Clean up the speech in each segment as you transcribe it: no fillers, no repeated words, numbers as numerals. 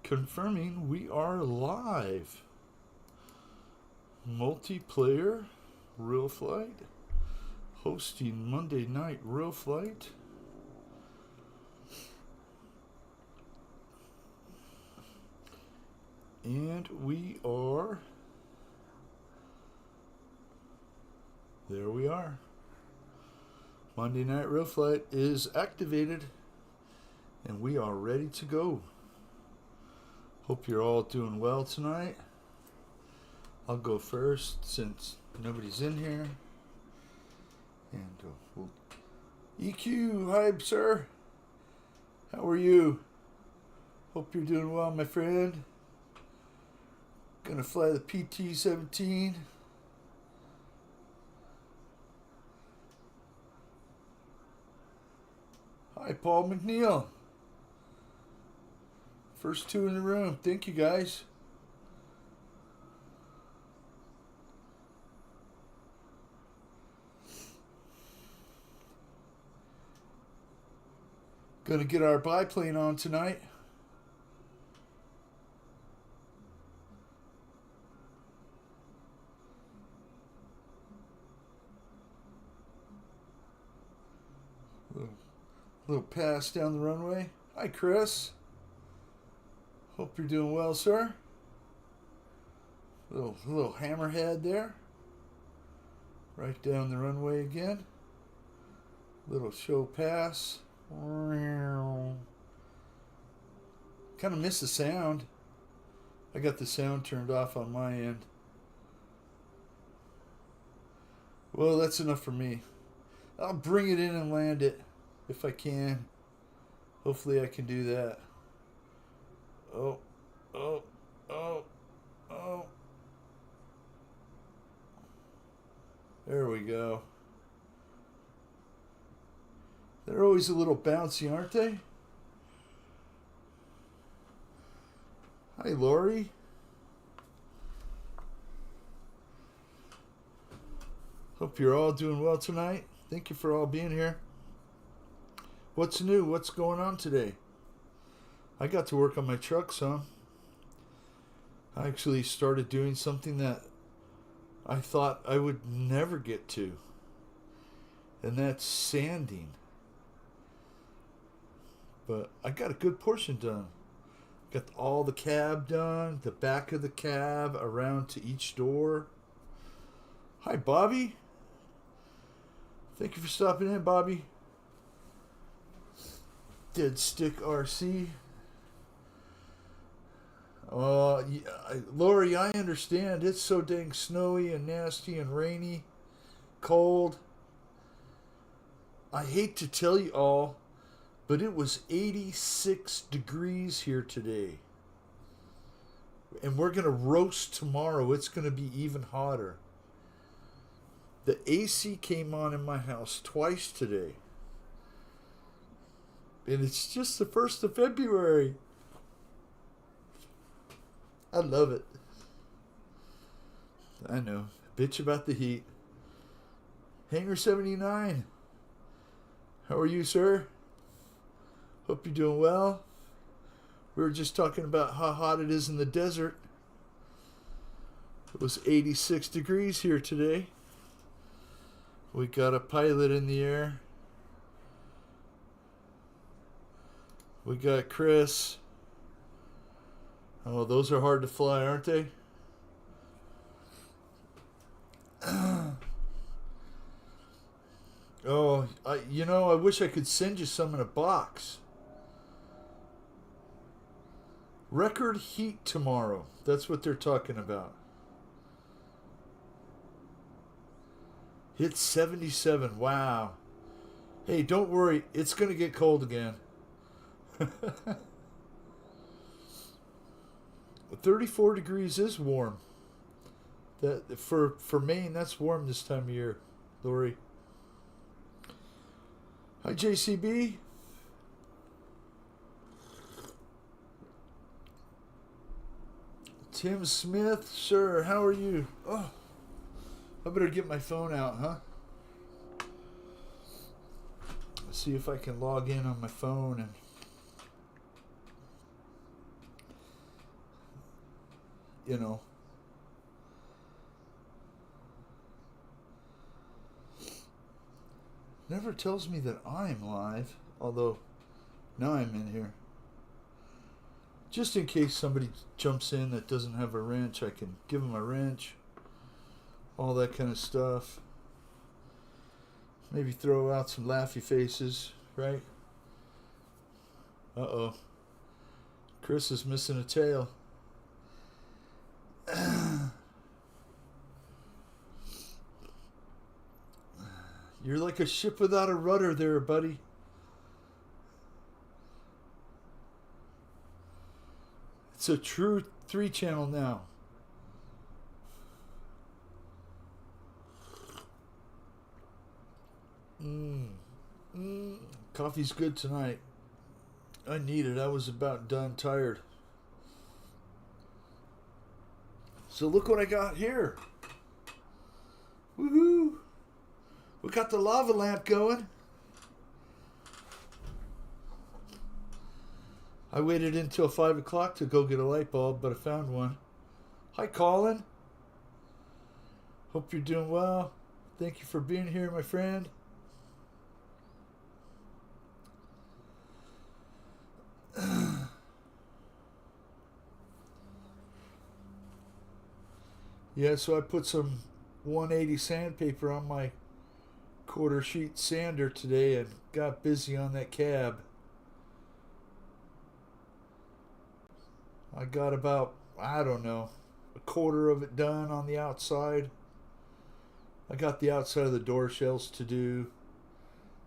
Confirming we are live. Multiplayer Real Flight. Hosting Monday Night Real Flight. And we are... There we are. Monday Night Real Flight is activated. And we are ready to go. Hope you're all doing well tonight. I'll go first since nobody's in here. And EQ, hi sir. How are you? Hope you're doing well, my friend. Gonna fly the PT-17. Hi, Paul McNeil. First two in the room. Thank you, guys. Gonna get our biplane on tonight. Little pass down the runway. Hi, Chris. Hope you're doing well, sir. Little hammerhead there. Right down the runway again. Little show pass. Kind of miss the sound. I got the sound turned off on my end. Well, that's enough for me. I'll bring it in and land it if I can. Hopefully I can do that. Oh. There we go. They're always a little bouncy, aren't they? Hi, Lori. Hope you're all doing well tonight. Thank you for all being here. What's new? What's going on today? I got to work on my truck some. I actually started doing something that I thought I would never get to. And that's sanding. But I got a good portion done. Got all the cab done, the back of the cab, around to each door. Hi, Bobby. Thank you for stopping in, Bobby. Dead Stick RC. Lori, I understand. It's so dang snowy and nasty and rainy, cold. I hate to tell you all, but it was 86 degrees here today. And we're going to roast tomorrow. It's going to be even hotter. The AC came on in my house twice today. And it's just the 1st of February. I love it. I know. Bitch about the heat. Hangar 79. How are you, sir? Hope you're doing well. We were just talking about how hot it is in the desert. It was 86 degrees here today. We got a pilot in the air. We got Chris. Oh, those are hard to fly, aren't they? Oh, I wish I could send you some in a box. Record heat tomorrow. That's what they're talking about. Hit 77. Wow. Hey, don't worry. It's going to get cold again. 34 degrees is warm. That for Maine, that's warm this time of year, Lori. Hi, JCB. Tim Smith, sir, how are you? Oh, I better get my phone out, huh? Let's see if I can log in on my phone and you know. Never tells me that I'm live, although now I'm in here. Just in case somebody jumps in that doesn't have a wrench, I can give them a wrench. All that kind of stuff. Maybe throw out some laughy faces, right? Uh-oh. Chris is missing a tail. You're like a ship without a rudder there, buddy. It's a true 3-channel now. Coffee's good tonight. I need it. I was about done tired. So look what I got here. Woohoo! We got the lava lamp going. I waited until 5 o'clock to go get a light bulb, but I found one. Hi, Colin. Hope you're doing well. Thank you for being here, my friend. Yeah, so I put some 180 sandpaper on my quarter sheet sander today and got busy on that cab. I got about, I don't know, a quarter of it done on the outside. I got the outside of the door shells to do,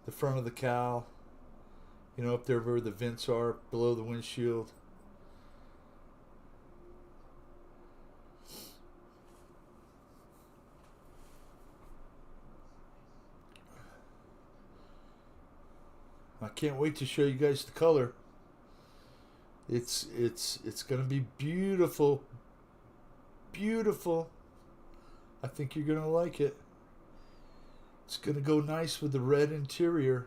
the front of the cowl, you know, up there where the vents are, below the windshield. I can't wait to show you guys the color. It's gonna be beautiful. Beautiful. I think you're gonna like it. It's gonna go nice with the red interior.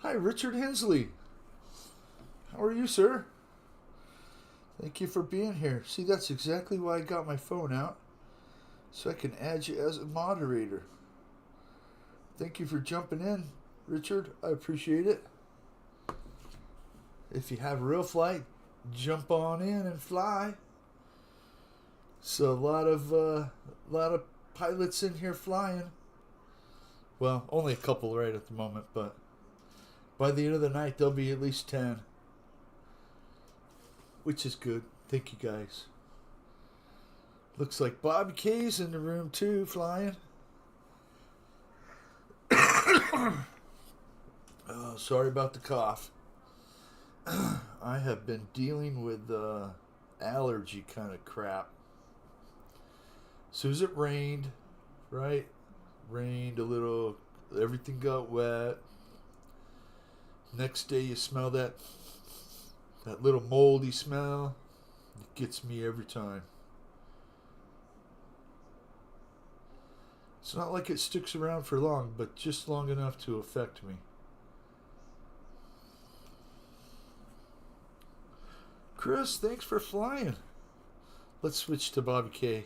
Hi, Richard Hensley. How are you, sir? Thank you for being here. See, that's exactly why I got my phone out, so I can add you as a moderator. Thank you for jumping in, Richard. I appreciate it. If you have a real flight, jump on in and fly. So a lot of pilots in here flying. Well, only a couple right at the moment, but by the end of the night, there'll be at least 10. Which is good. Thank you, guys. Looks like Bobby K's in the room, too, flying. Oh, sorry about the cough. I have been dealing with allergy kind of crap. As soon as it rained, right? Rained a little. Everything got wet. Next day you smell that little moldy smell. It gets me every time. It's not like it sticks around for long, but just long enough to affect me. Chris, thanks for flying. Let's switch to Bobby K.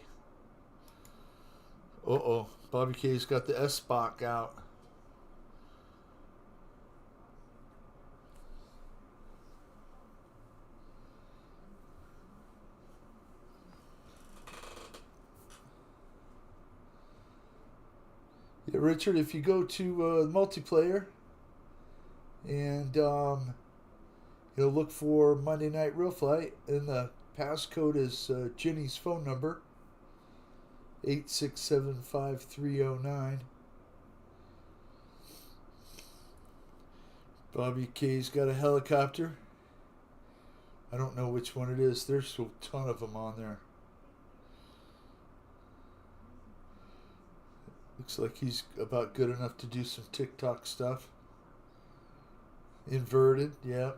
Uh-oh, Bobby K's got the S-Bach out. Yeah, Richard, if you go to multiplayer and look for Monday Night Real Flight, and the passcode is Jenny's phone number, 8675309. Bobby K's got a helicopter. I don't know which one it is. There's a ton of them on there. Looks like he's about good enough to do some TikTok stuff. Inverted, yeah.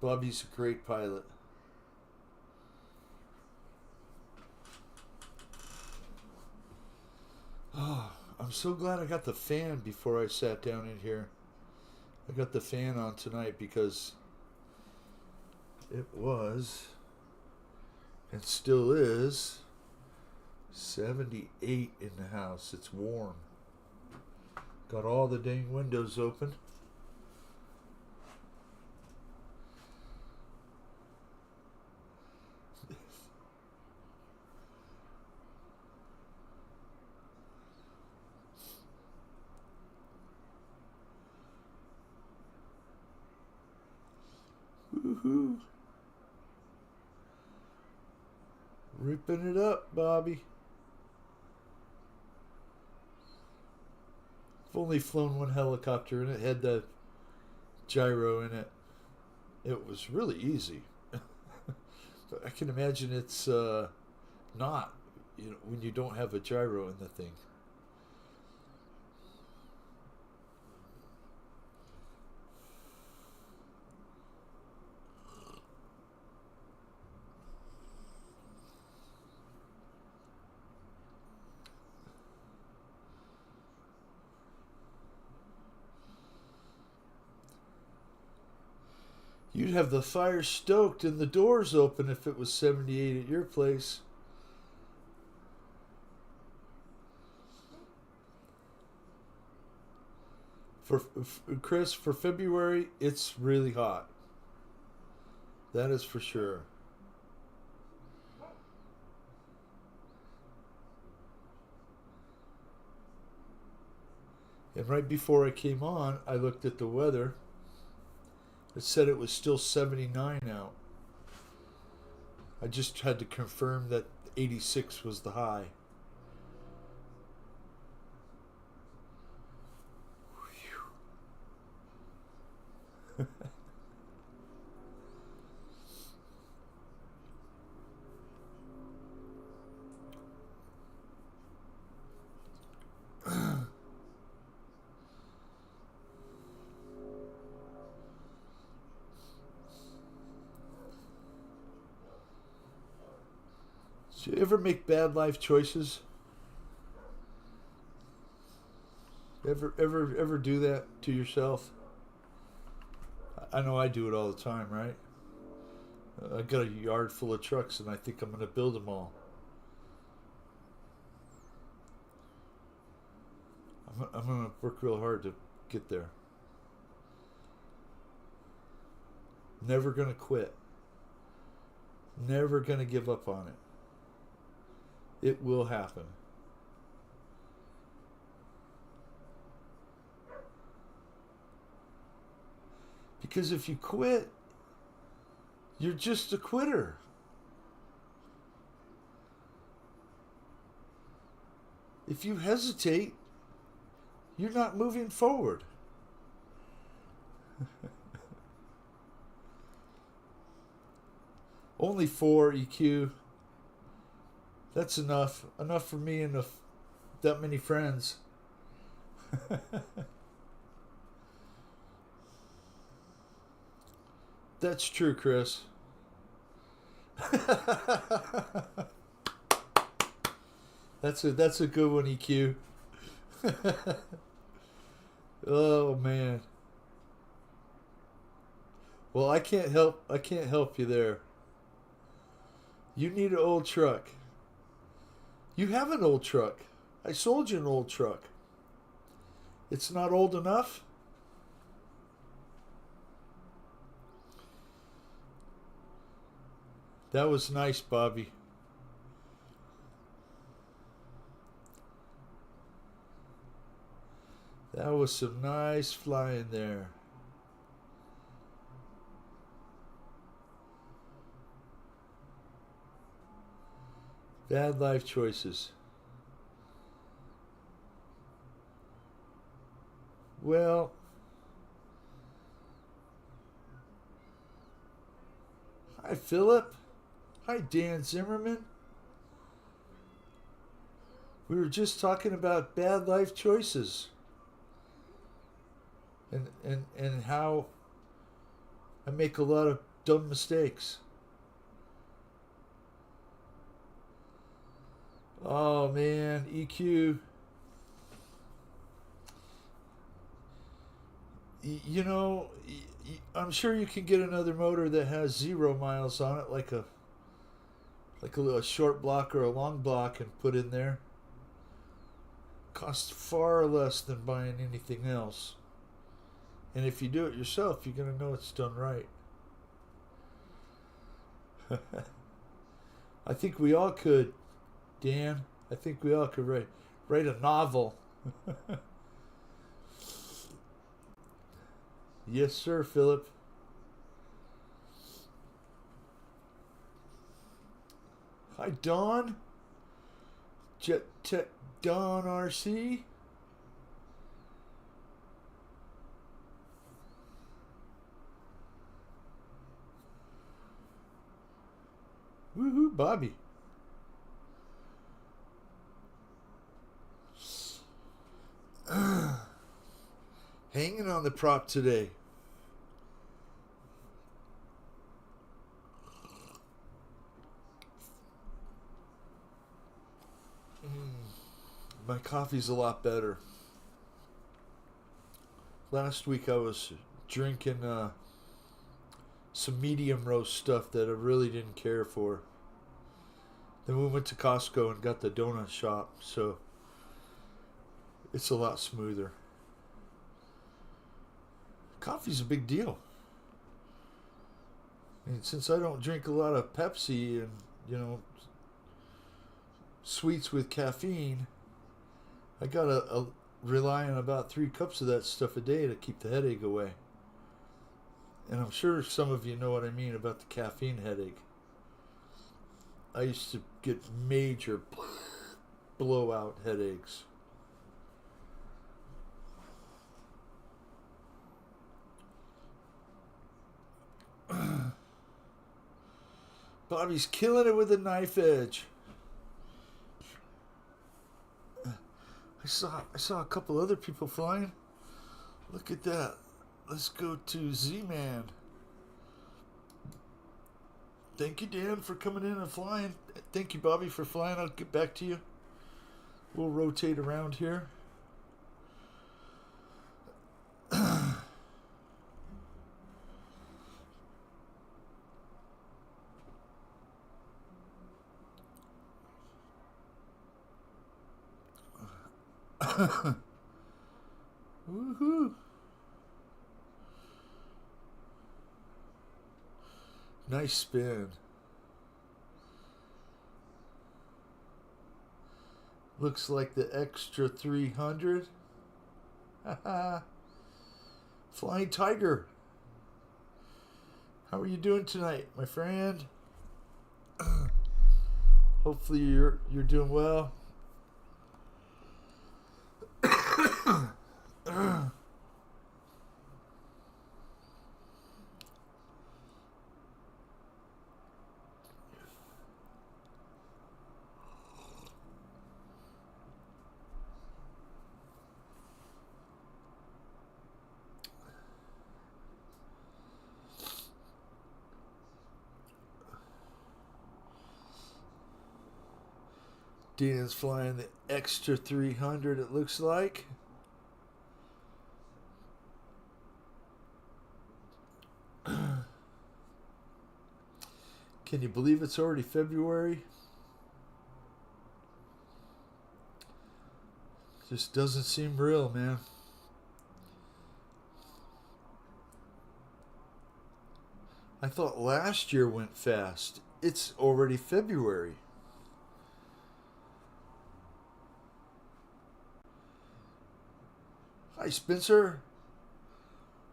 Bobby's a great pilot. Oh, I'm so glad I got the fan before I sat down in here. I got the fan on tonight because it was, and still is, 78 in the house. It's warm. Got all the dang windows open. Woohoo. Ripping it up, Bobby. I've only flown one helicopter and it had the gyro in it. It was really easy. But I can imagine it's not, when you don't have a gyro in the thing. You'd have the fire stoked and the doors open if it was 78 at your place. For Chris, for February, it's really hot. That is for sure. And right before I came on, I looked at the weather. It said it was still 79 out. I just had to confirm that 86 was the high. Do you ever make bad life choices? Ever do that to yourself? I know I do it all the time, right? I got a yard full of trucks and I think I'm going to build them all. I'm going to work real hard to get there. Never going to quit. Never going to give up on it. It will happen. Because if you quit, you're just a quitter. If you hesitate, you're not moving forward. Only 4 EQ. That's enough. Enough for me and that many friends. That's true, Chris. That's a good one, EQ. Oh man. Well, I can't help you there. You need an old truck. You have an old truck. I sold you an old truck. It's not old enough? That was nice, Bobby. That was some nice flying there. Bad life choices. Well, hi, Philip. Hi, Dan Zimmerman. We were just talking about bad life choices and how I make a lot of dumb mistakes. Oh man, EQ. You know, I'm sure you can get another motor that has 0 miles on it, like a short block or a long block, and put in there. Costs far less than buying anything else. And if you do it yourself, you're gonna know it's done right. I think we all could, Dan. I think we all could write a novel. Yes, sir, Philip. Hi, Dawn. Jet Tech Dawn RC. Woohoo, Bobby. Hanging on the prop today. My coffee's a lot better. Last week I was drinking some medium roast stuff that I really didn't care for. Then we went to Costco and got the donut shop, so it's a lot smoother. Coffee's a big deal. And since I don't drink a lot of Pepsi and, sweets with caffeine, I gotta rely on about 3 cups of that stuff a day to keep the headache away. And I'm sure some of you know what I mean about the caffeine headache. I used to get major blowout headaches. Bobby's killing it with a knife edge. I saw a couple other people flying. Look at that. Let's go to Z-Man. Thank you, Dan, for coming in and flying. Thank you, Bobby, for flying. I'll get back to you. We'll rotate around here. Woohoo! Nice spin. Looks like the extra 300. Flying Tiger. How are you doing tonight, my friend? Hopefully you're doing well. Dan's flying the extra 300, it looks like. Can you believe it's already February? Just doesn't seem real, man. I thought last year went fast. It's already February. Hi, Spencer.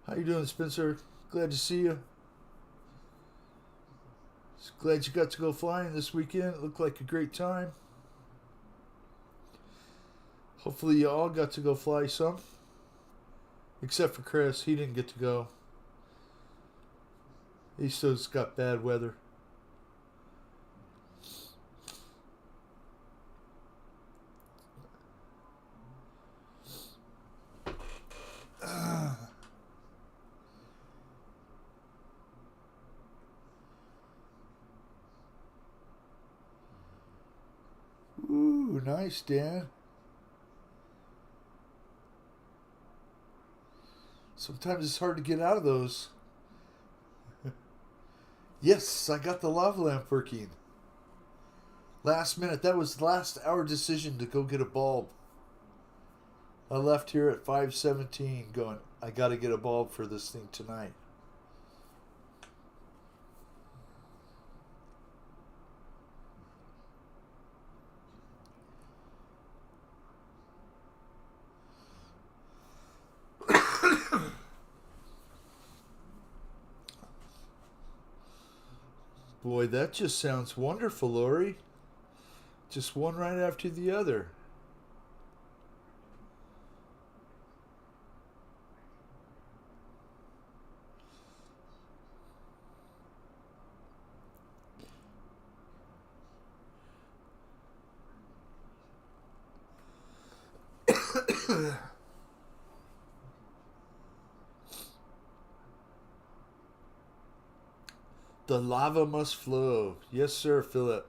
How you doing, Spencer? Glad to see you. Glad you got to go flying this weekend. It looked like a great time. Hopefully you all got to go fly some. Except for Chris. He didn't get to go. He still's got bad weather. nice, Dan. Sometimes it's hard to get out of those. Yes, I got the lava lamp working. Last minute. That was last hour decision to go get a bulb. I left here at 5:17 going, I got to get a bulb for this thing tonight. Boy, that just sounds wonderful, Lori. Just one right after the other. The lava must flow. Yes, sir, Philip.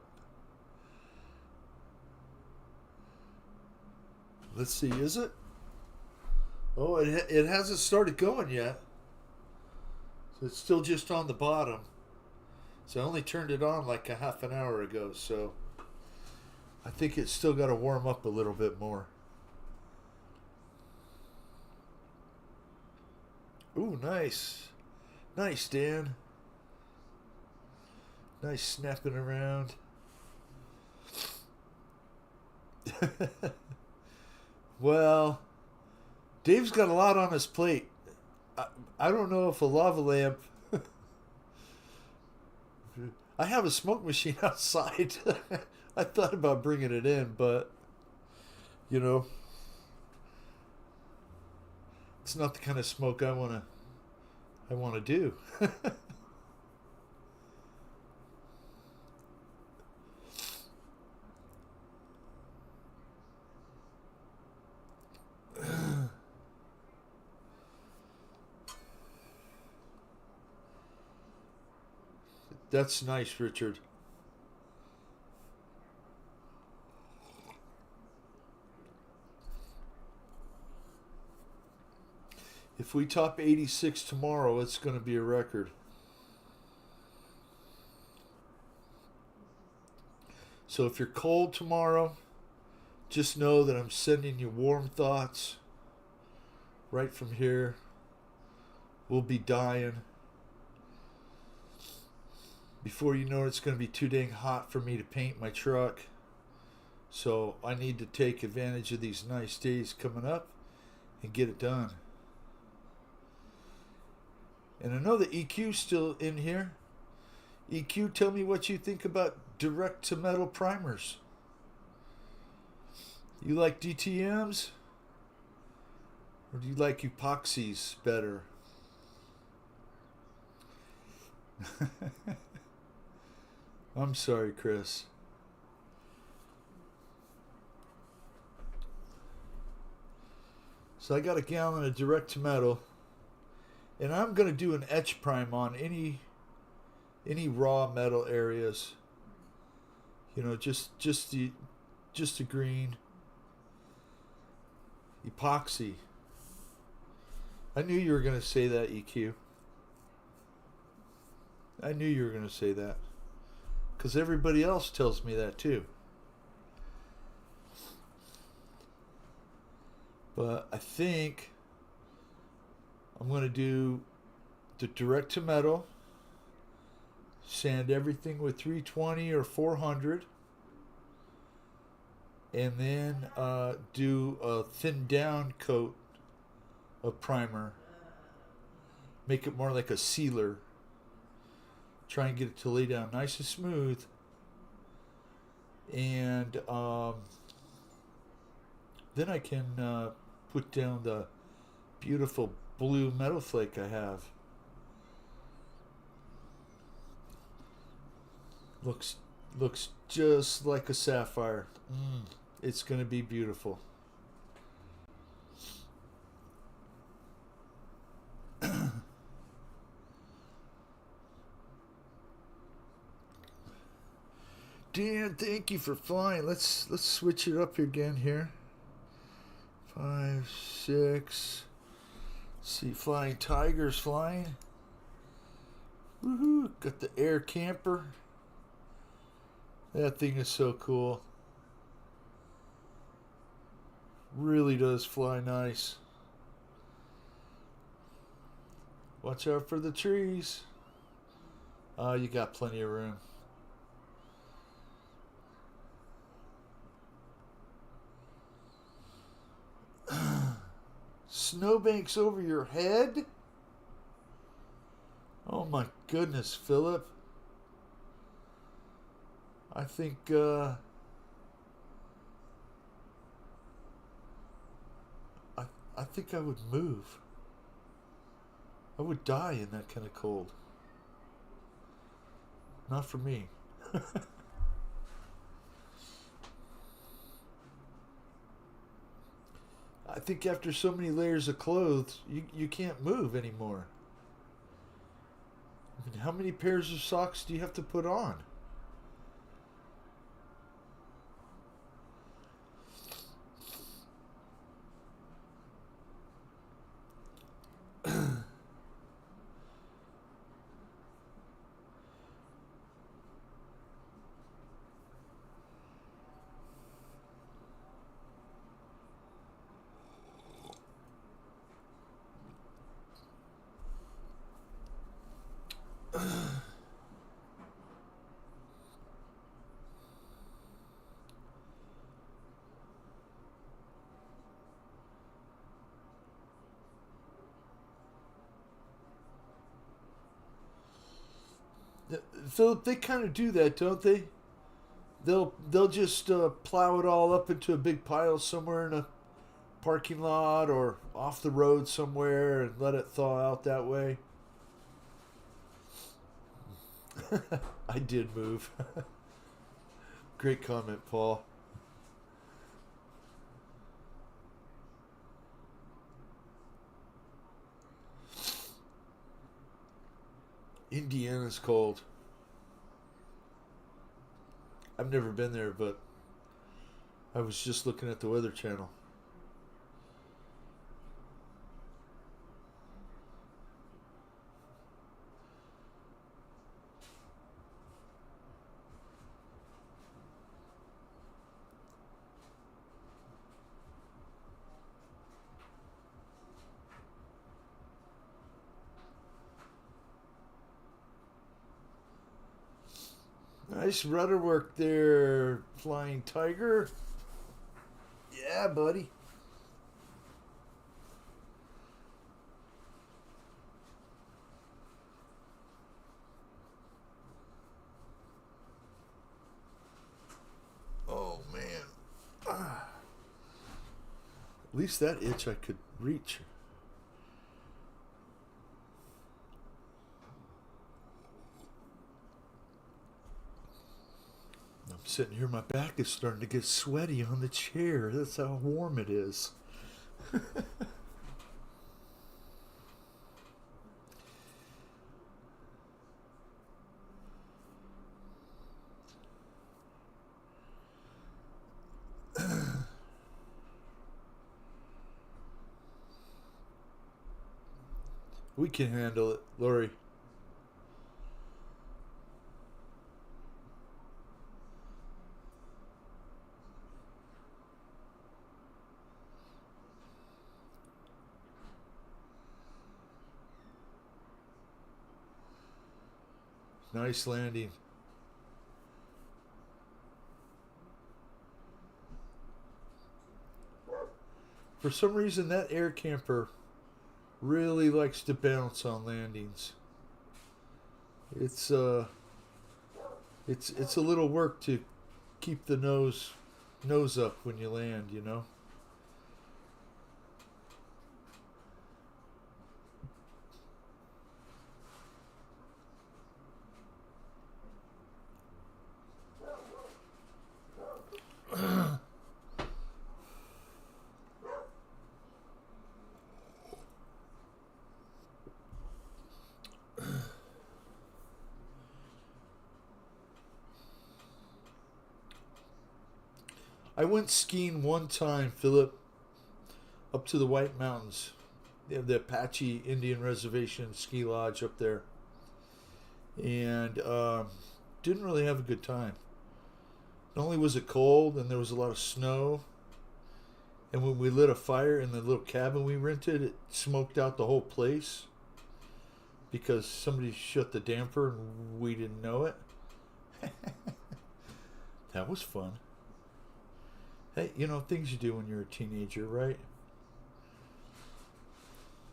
Let's see, is it? Oh, it hasn't started going yet. So it's still just on the bottom. So I only turned it on like a half an hour ago, so I think it's still got to warm up a little bit more. Ooh, nice. Nice, Dan. Nice snapping around. Well, Dave's got a lot on his plate. I don't know if a lava lamp. I have a smoke machine outside. I thought about bringing it in, but you know, it's not the kind of smoke I want to do. That's nice, Richard. If we top 86 tomorrow, it's going to be a record. So if you're cold tomorrow, just know that I'm sending you warm thoughts right from here. We'll be dying. Before you know it, it's going to be too dang hot for me to paint my truck. So I need to take advantage of these nice days coming up and get it done. And I know the EQ's still in here. EQ, tell me what you think about direct to metal primers. You like DTMs? Or do you like epoxies better? I'm sorry, Chris. So I got a gallon of direct to metal. And I'm going to do an etch prime on any raw metal areas. You know, just the green epoxy. I knew you were going to say that, EQ. I knew you were going to say that. Because everybody else tells me that too. But I think I'm going to do the direct to metal, sand everything with 320 or 400, and then do a thin down coat of primer. Make it more like a sealer. Try and get it to lay down nice and smooth. And then I can put down the beautiful blue metal flake I have. Looks just like a sapphire. It's going to be beautiful. Dan, thank you for flying. Let's switch it up again here. 5, 6. See, Flying Tigers flying. Woohoo! Got the air camper. That thing is so cool. Really does fly nice. Watch out for the trees. You got plenty of room. Snowbanks over your head? Oh my goodness, Philip. I think I think I would move. I would die in that kind of cold. Not for me. I think after so many layers of clothes, you can't move anymore. I mean, how many pairs of socks do you have to put on? Philip, they kind of do that, don't they? They'll just plow it all up into a big pile somewhere in a parking lot or off the road somewhere and let it thaw out that way. I did move. Great comment, Paul. Indiana's cold. I've never been there, but I was just looking at the Weather Channel. Nice rudder work there, Flying Tiger. Yeah, buddy. Oh, man. At least that itch I could reach. I'm sitting here, my back is starting to get sweaty on the chair. That's how warm it is. We can handle it, Lori. Nice landing. For some reason, that air camper really likes to bounce on landings. It's it's a little work to keep the nose up when you land, you know. I went skiing one time, Philip, up to the White Mountains. They have the Apache Indian Reservation ski lodge up there, and didn't really have a good time. Not only was it cold and there was a lot of snow, and when we lit a fire in the little cabin we rented, it smoked out the whole place because somebody shut the damper and we didn't know it. That was fun. Hey, things you do when you're a teenager, right?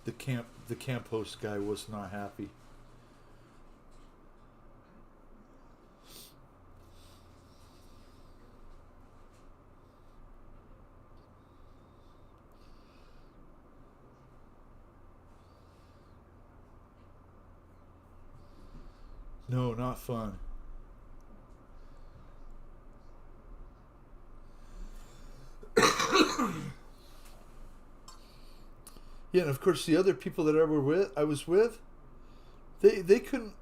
The camp host guy was not happy. No, not fun. Yeah, and of course the other people that I was with, they couldn't,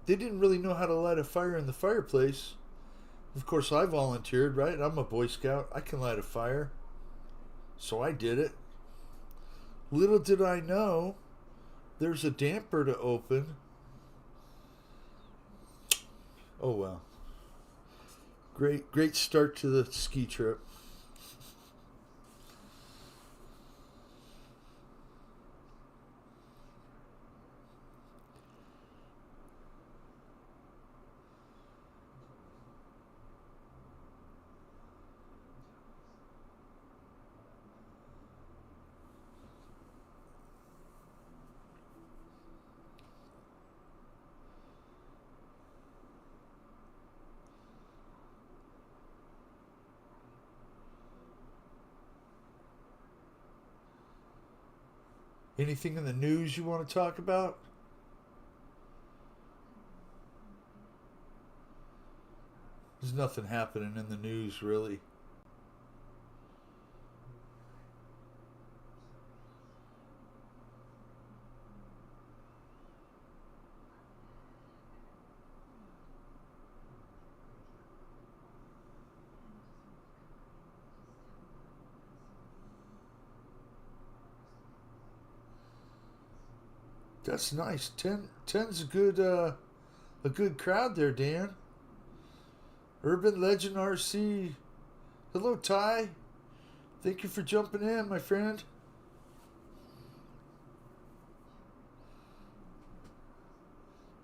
they didn't really know how to light a fire in the fireplace. Of course, I volunteered, right? I'm a Boy Scout. I can light a fire, so I did it. Little did I know, there's a damper to open. Oh well, great start to the ski trip. Anything in the news you want to talk about? There's nothing happening in the news, really. That's nice. Ten's a good crowd there, Dan. Urban Legend RC. Hello, Ty. Thank you for jumping in, my friend.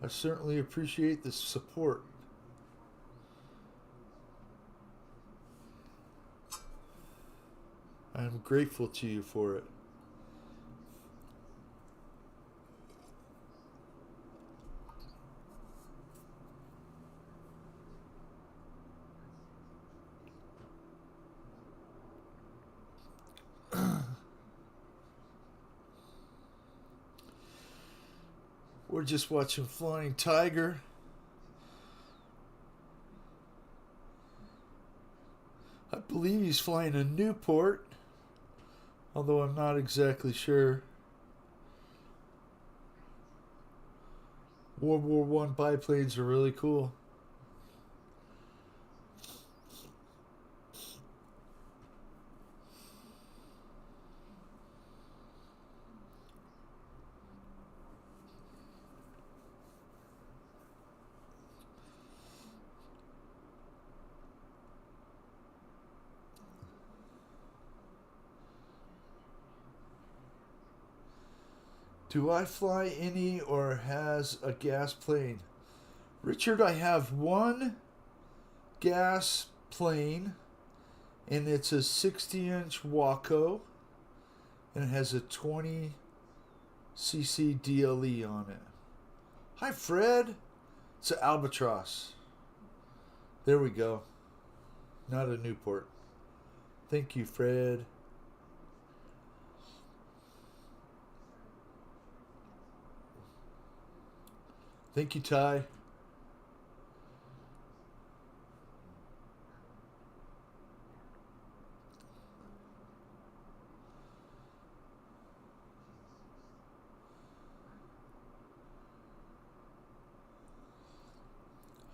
I certainly appreciate the support. I am grateful to you for it. We're just watching Flying Tiger. I believe he's flying a Newport, although I'm not exactly sure. World War One biplanes are really cool. Do I fly any or has a gas plane? Richard, I have one gas plane, and it's a 60-inch Waco, and it has a 20cc DLE on it. Hi, Fred. It's an Albatross. There we go. Not a Newport. Thank you, Fred. Thank you, Ty.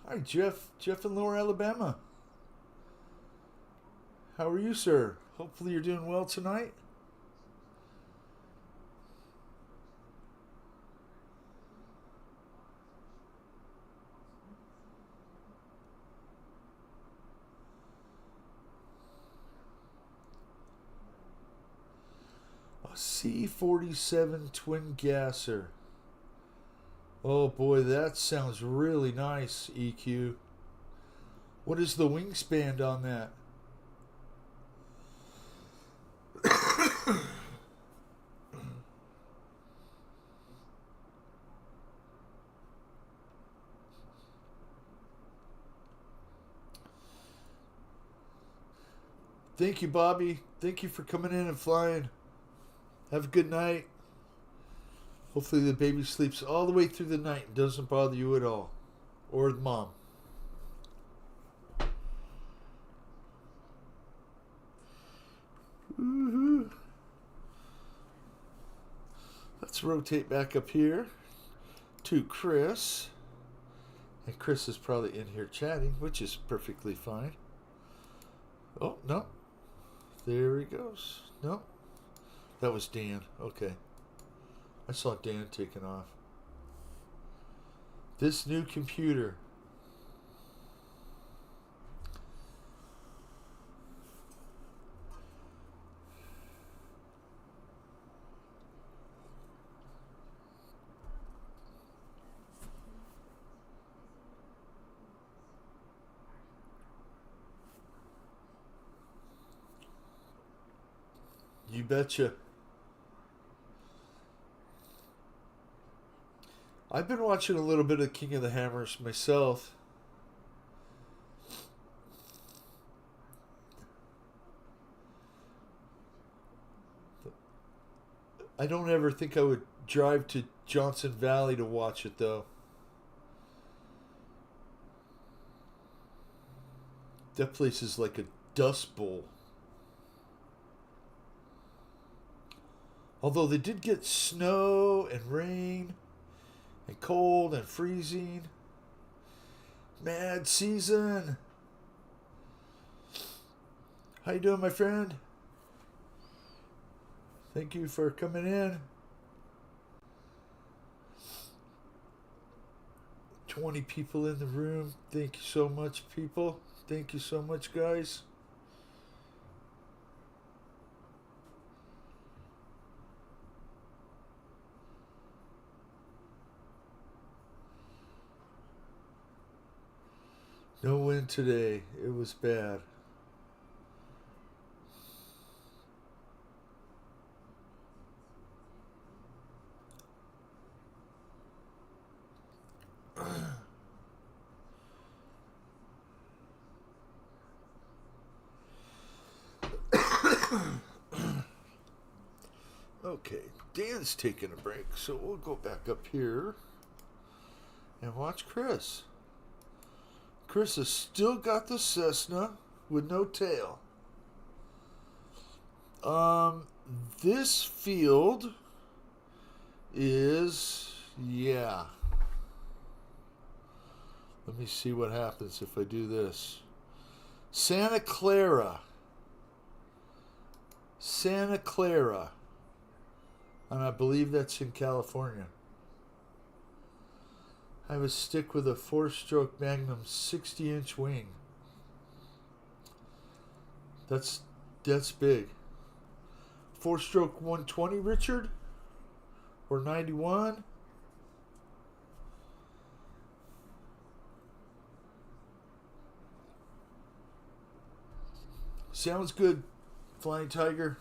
Hi, Jeff. Jeff in Lower Alabama. How are you, sir? Hopefully you're doing well tonight. A C-47 twin gasser. Oh boy, that sounds really nice, EQ. What is the wingspan on that? Thank you, Bobby. Thank you for coming in and flying. Have a good night. Hopefully the baby sleeps all the way through the night and doesn't bother you at all. Or the mom. Woo-hoo. Let's rotate back up here to Chris. And Chris is probably in here chatting, which is perfectly fine. Oh, no. There he goes. No. That was Dan. Okay. I saw Dan taking off. This new computer. You betcha. I've been watching a little bit of King of the Hammers myself. I don't ever think I would drive to Johnson Valley to watch it, though. That place is like a dust bowl. Although they did get snow and rain and cold and freezing. Mad season. How you doing, my friend? Thank you for coming in. 20 people in the room. Thank you so much, people. Thank you so much, guys. No wind today. It was bad. Okay, Dan's taking a break, so we'll go back up here and watch Chris. Chris has still got the Cessna with no tail. This field is, yeah. Let me see what happens if I do this. Santa Clara. Santa Clara. And I believe that's in California. I have a stick with a 4-stroke Magnum 60-inch wing. That's big. 4-stroke 120, Richard? Or 91? Sounds good, Flying Tiger.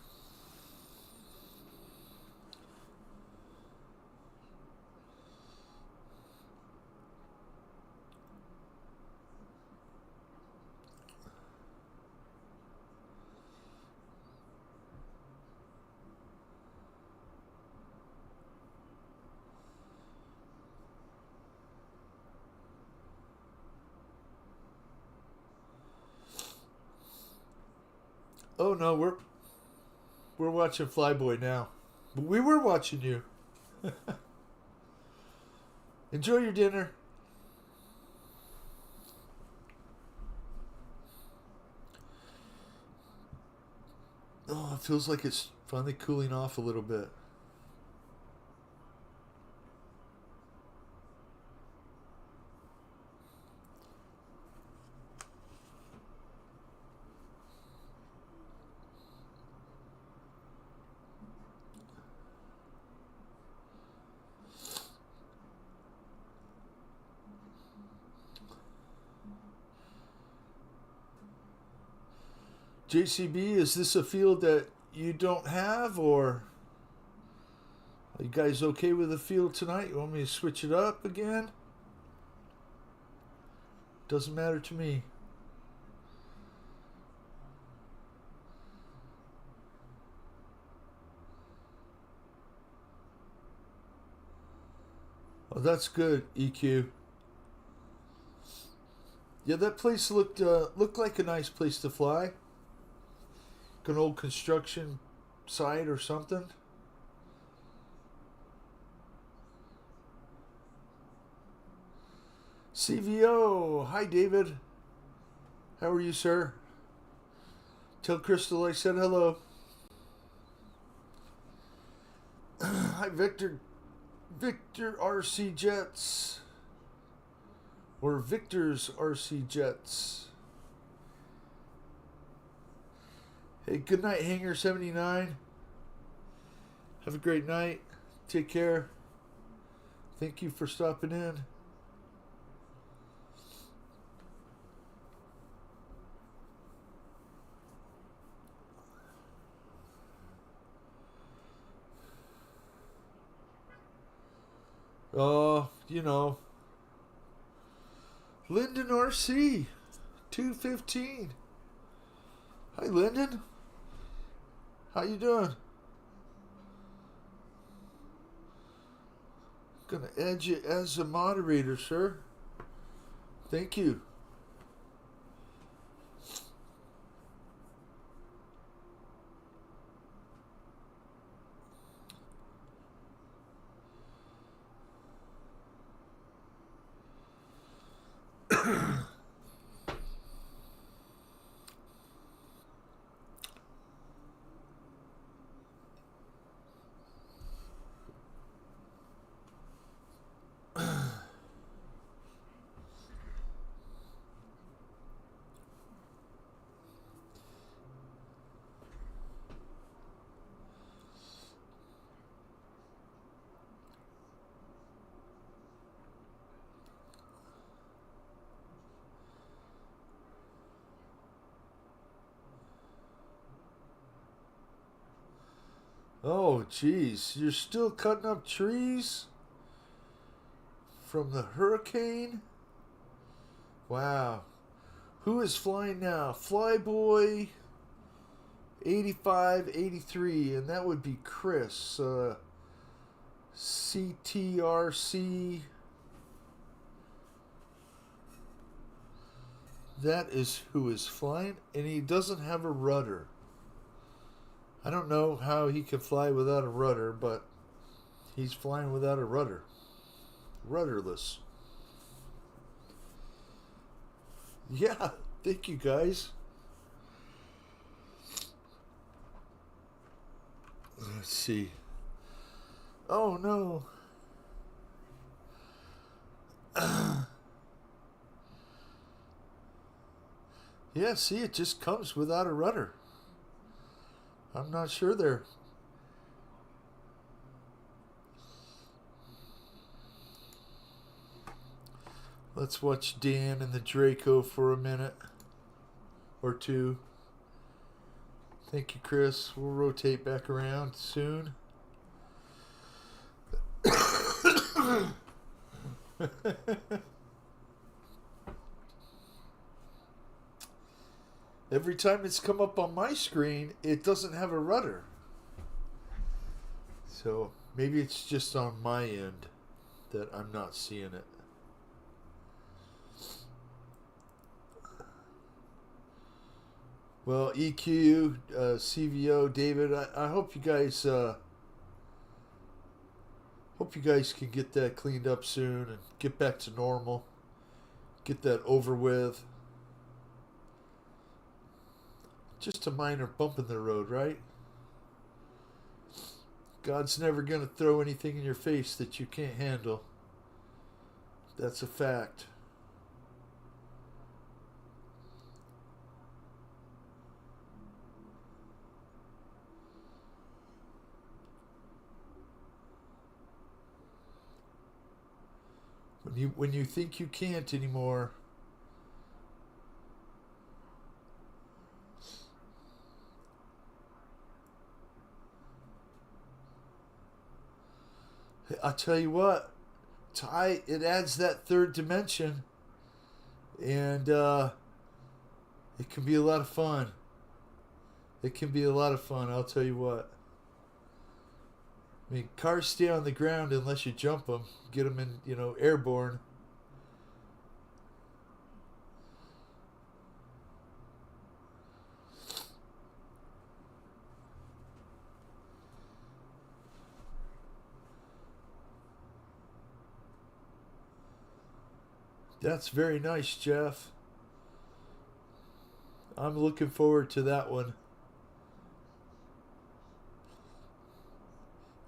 Oh no, we're watching Flyboy now. But we were watching you. Enjoy your dinner. Oh, it feels like it's finally cooling off a little bit. JCB, is this a field that you don't have, or are you guys okay with the field tonight? You want me to switch it up again? Doesn't matter to me. Oh, that's good, EQ. Yeah, that place looked like a nice place to fly. Like an old construction site or something. CVO, hi David. How are you, sir? Tell Crystal I said hello. Hi, Victor. Victor RC Jets. Or Victor's RC Jets. Hey, good night, Hanger 79. Have a great night. Take care. Thank you for stopping in. You know, Lyndon RC 215. Hi, Lyndon. How you doing? Gonna add you as a moderator, sir. Thank you. Oh, jeez. You're still cutting up trees from the hurricane? Wow. Who is flying now? Flyboy 85, 83, and that would be Chris. CTRC. That is who is flying, and he doesn't have a rudder. I don't know how he can fly without a rudder, but he's flying without a rudder. Rudderless. Yeah, thank you guys. Let's see. Oh no. Yeah, see, it just comes without a rudder. I'm not sure there. Let's watch Dan and the Draco for a minute or two. Thank you, Chris. We'll rotate back around soon. Every time it's come up on my screen, it doesn't have a rudder. So maybe it's just on my end that I'm not seeing it. Well, EQ, CVO, David, I hope you guys can get that cleaned up soon and get back to normal. Get that over with. Just a minor bump in the road, right? God's never going to throw anything in your face that you can't handle. That's a fact. When you think you can't anymore, I'll tell you what, it adds that third dimension, and it can be a lot of fun. It can be a lot of fun, I'll tell you what. I mean, cars stay on the ground unless you jump them, get them in, airborne. That's very nice, Jeff. I'm looking forward to that one.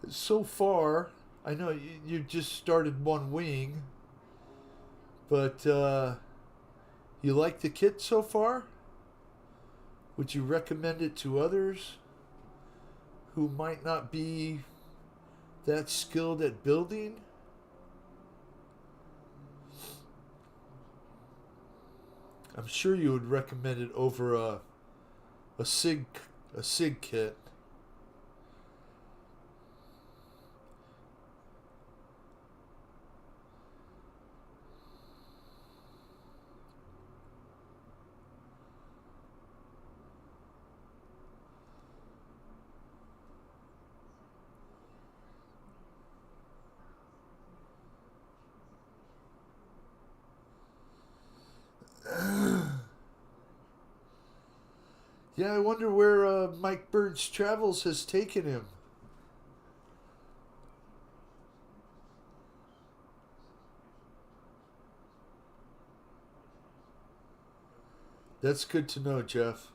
So far, I know you just started one wing, but you like the kit so far? Would you recommend it to others who might not be that skilled at building? I'm sure you would recommend it over a SIG kit. Yeah, I wonder where Mike Burns Travels has taken him. That's good to know, Jeff.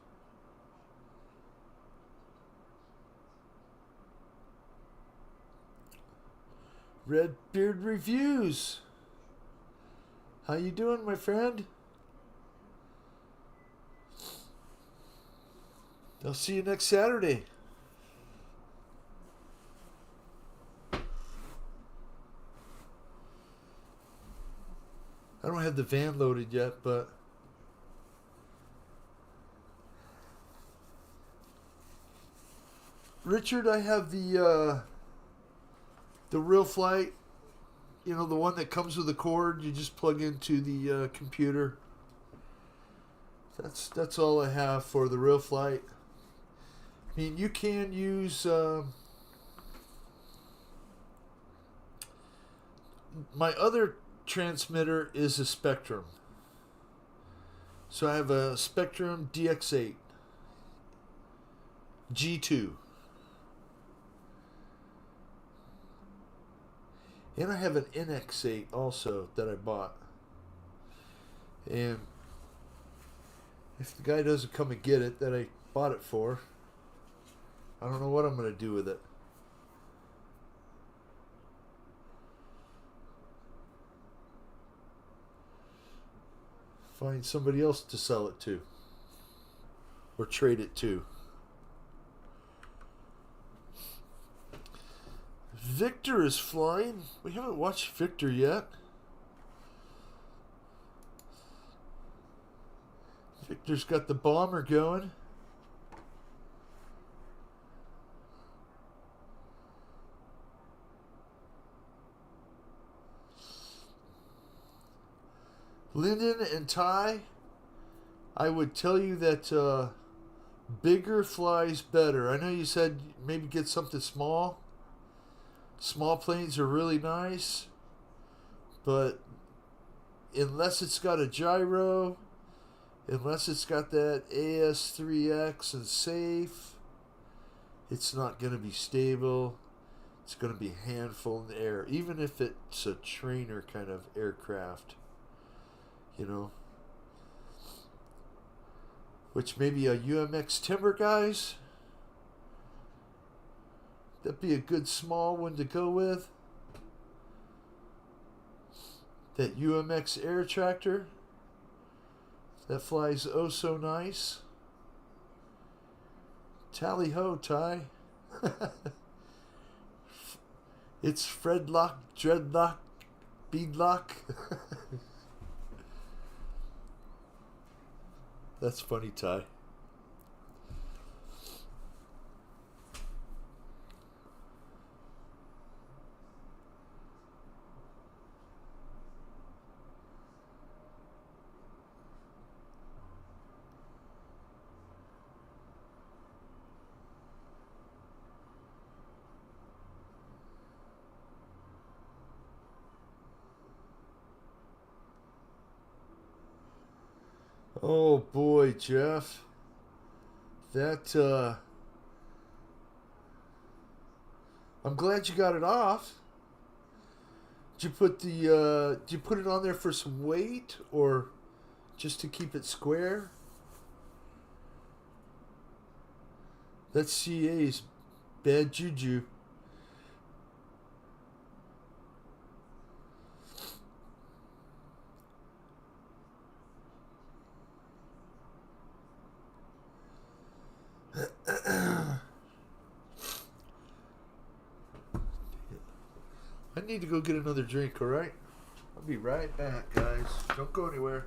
Redbeard Reviews. How you doing, my friend? I'll see you next Saturday. I don't have the van loaded yet, but Richard, I have the Real Flight. The one that comes with a cord. You just plug into the computer. That's all I have for the Real Flight. I mean, you can use my other transmitter is a Spectrum. So I have a Spectrum DX8 G2. And I have an NX8 also that I bought. And if the guy doesn't come and get it that I bought it for, I don't know what I'm going to do with it. Find somebody else to sell it to. Or trade it to. Victor is flying. We haven't watched Victor yet. Victor's got the bomber going. Lyndon and Ty, I would tell you that bigger flies better. I know you said maybe get something small. Small planes are really nice, but unless it's got a gyro, unless it's got that AS3X and safe, it's not going to be stable. It's going to be a handful in the air, even if it's a trainer kind of aircraft. which maybe a UMX Timber, guys. That'd be a good small one to go with. That UMX Air Tractor. That flies oh so nice. Tally ho, Ty. It's Fredlock, Dreadlock, Beadlock. That's funny, Ty. Oh boy, Jeff. That, I'm glad you got it off. Did you put it on there for some weight or just to keep it square? That's CA's bad juju. I need to go get another drink, alright? I'll be right back, guys. Don't go anywhere.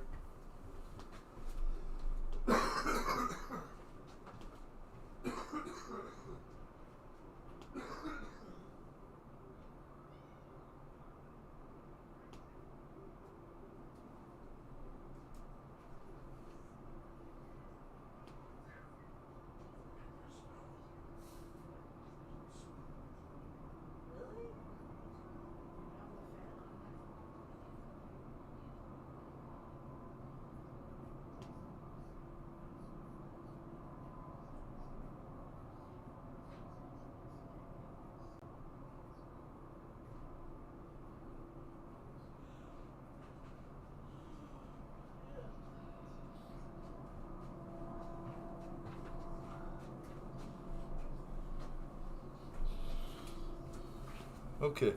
Okay.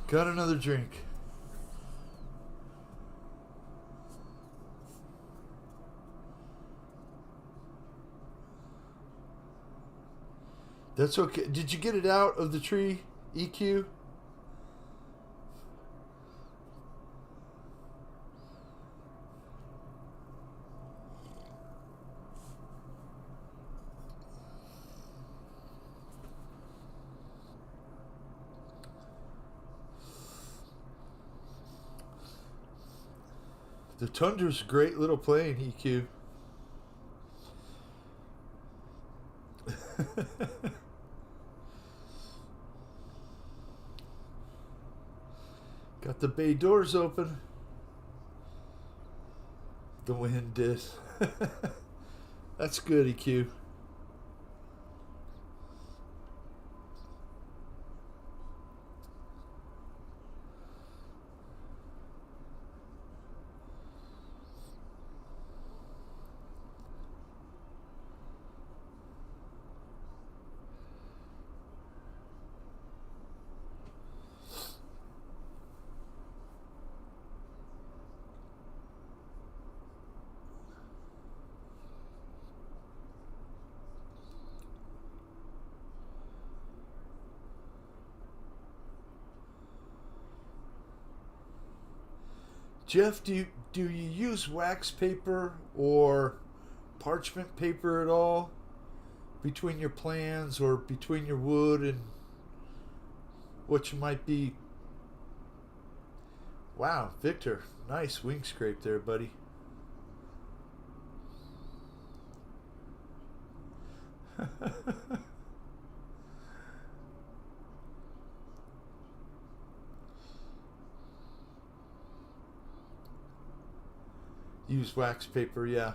Got another drink. That's okay. Did you get it out of the tree, EQ? The Tundra's a great little plane, EQ. Got the bay doors open. The wind did. That's good, EQ. Jeff, do you use wax paper or parchment paper at all between your plans or between your wood and what you might be? Wow, Victor, nice wing scrape there, buddy. Use wax paper, yeah.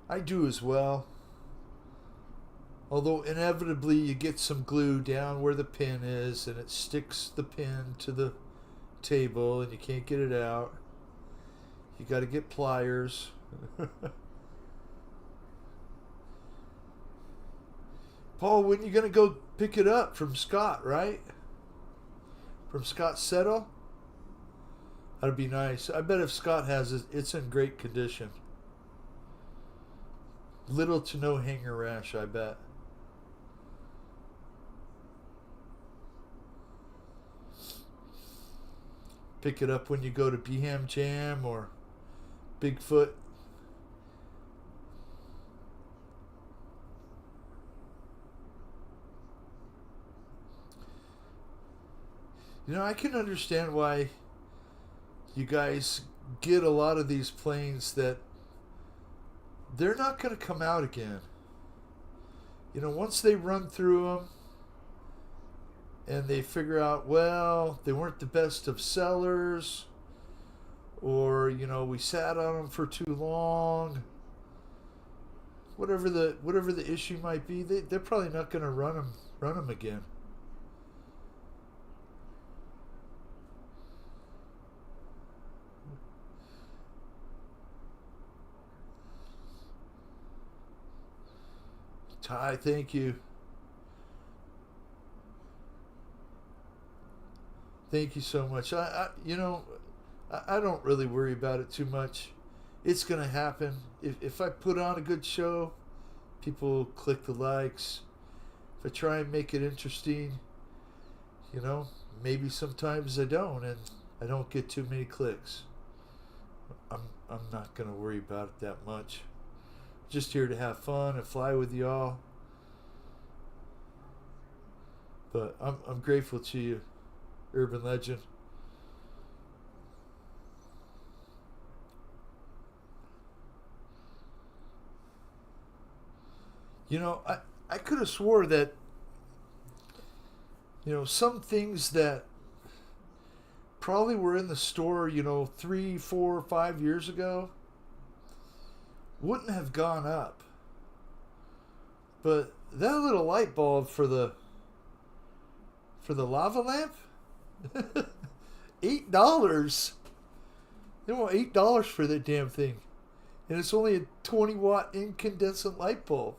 I do as well. Although inevitably you get some glue down where the pin is and it sticks the pin to the table and you can't get it out. You got to get pliers. Paul, when you gonna go pick it up from Scott, right? From Scott Settle? That'd be nice. I bet if Scott has it, it's in great condition. Little to no hanger rash, I bet. Pick it up when you go to Beham Jam or Bigfoot. You know, I can understand why you guys get a lot of these planes that they're not going to come out again. You know, once they run through them and they figure out, well, they weren't the best of sellers, or, you know, we sat on them for too long, whatever the issue might be, they're probably not going to run them again. Ty, thank you. Thank you so much. I don't really worry about it too much. It's going to happen. If I put on a good show, people click the likes. If I try and make it interesting, you know, maybe sometimes I don't, and I don't get too many clicks. I'm not going to worry about it that much. Just here to have fun and fly with y'all. But I'm grateful to you, Urban Legend. You know, I could have swore that, you know, some things that probably were in the store, you know, 3, 4, 5 years ago wouldn't have gone up. But that little light bulb for the lava lamp, $8. They want $8 for that damn thing, and it's only a 20-watt incandescent light bulb.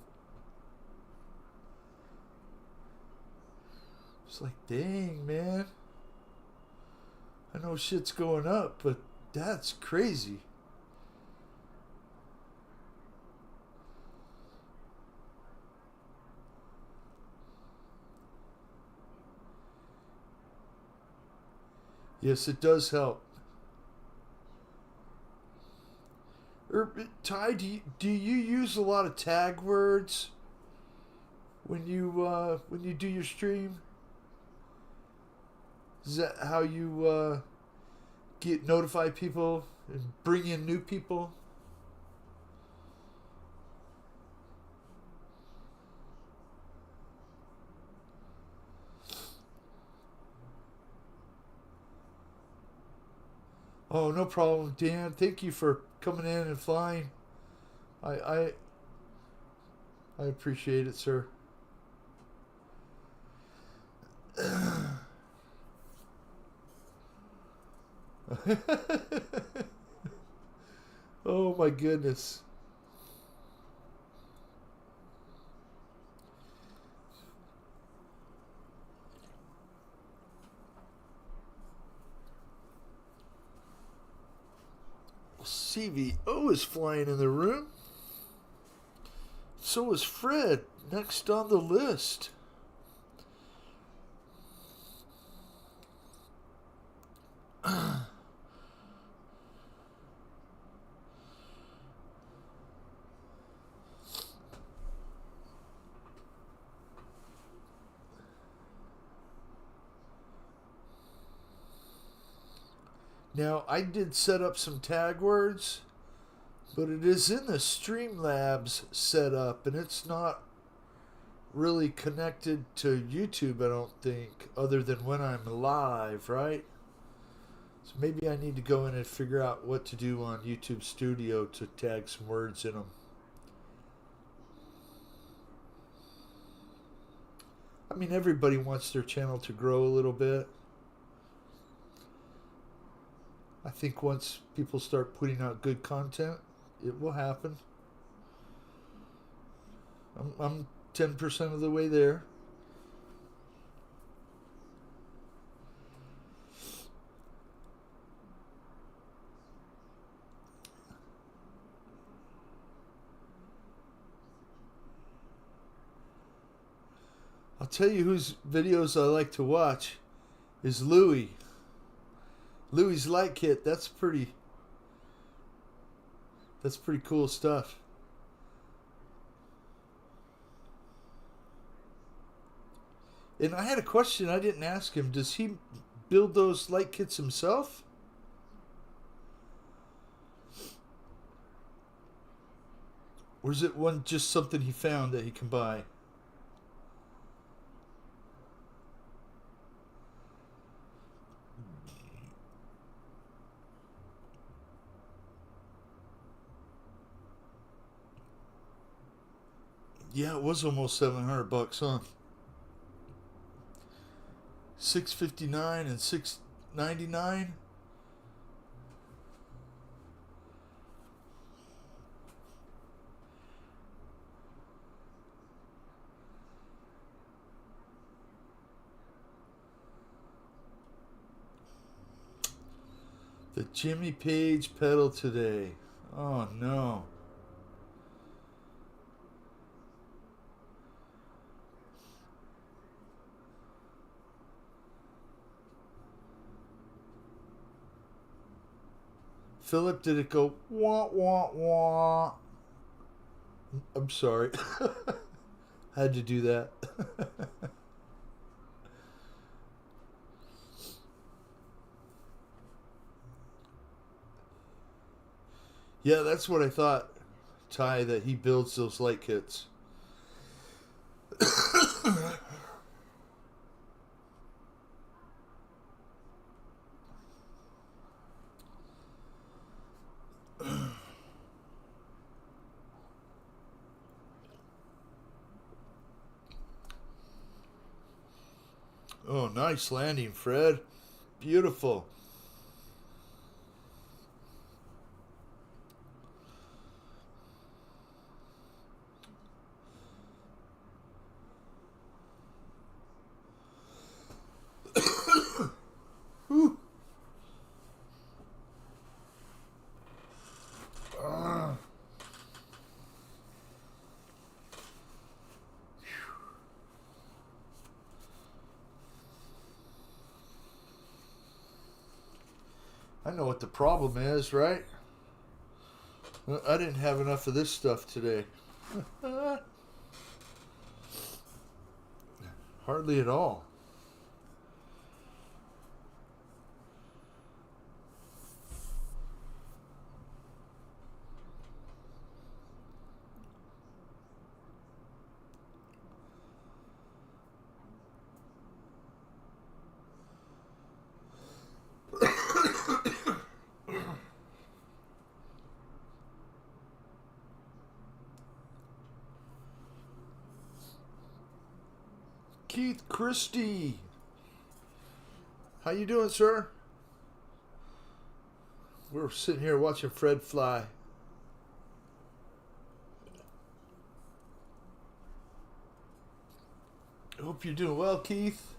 It's like, dang, man. I know shit's going up, but that's crazy. Yes, it does help. Ty, do you use a lot of tag words when you do your stream? Is that how you get notify people and bring in new people? Oh, no problem, Dan. Thank you for coming in and flying. I I, I appreciate it, sir. Oh my goodness. CVO is flying in the room. So is Fred, next on the list. Now, I did set up some tag words, but it is in the Streamlabs setup, and it's not really connected to YouTube, I don't think, other than when I'm live, right? So maybe I need to go in and figure out what to do on YouTube Studio to tag some words in them. I mean, everybody wants their channel to grow a little bit. I think once people start putting out good content, it will happen. I'm 10% of the way there. I'll tell you whose videos I like to watch is Louie. Louie's Light Kit. That's pretty cool stuff. And I had a question I didn't ask him. Does he build those light kits himself? Or is it one just something he found that he can buy? Yeah, it was almost $700, huh? $659 and $699. The Jimmy Page pedal today. Oh no. Philip, did it go wah wah wah? I'm sorry. Had to do that. Yeah, that's what I thought, Ty, that he builds those light kits. Oh, nice landing, Fred. Beautiful. Whew. I know what the problem is, right? I didn't have enough of this stuff today. Hardly at all. Keith Christie. How you doing, sir? We're sitting here watching Fred fly. Hope you're doing well, Keith.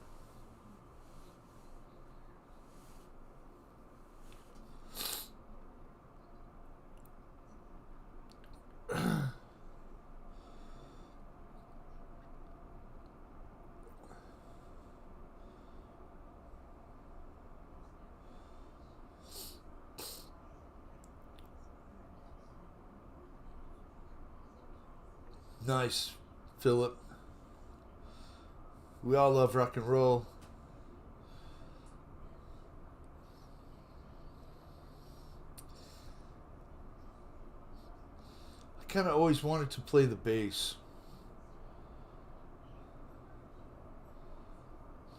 Nice, Philip. We all love rock and roll. I kind of always wanted to play the bass.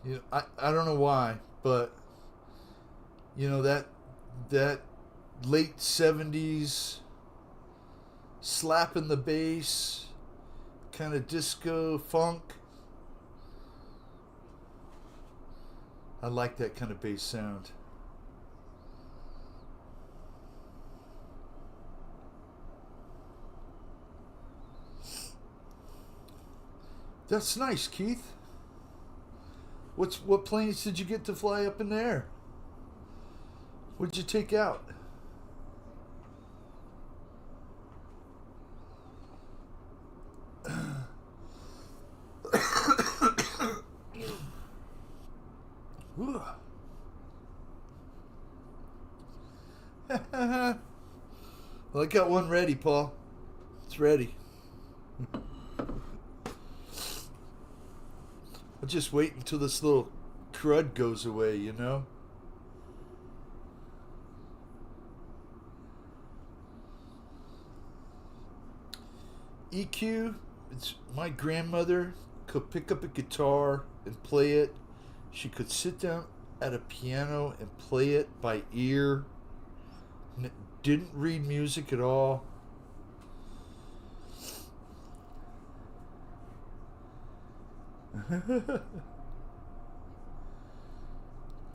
You know, I don't know why, but you know that late 70s slapping the bass, kind of disco funk. I like that kind of bass sound. That's nice, Keith. What planes did you get to fly up in the air? What'd you take out? Well, I got one ready, Paul. It's ready. I'll just wait until this little crud goes away, you know? EQ, it's my grandmother could pick up a guitar and play it. She could sit down at a piano and play it by ear. Didn't read music at all.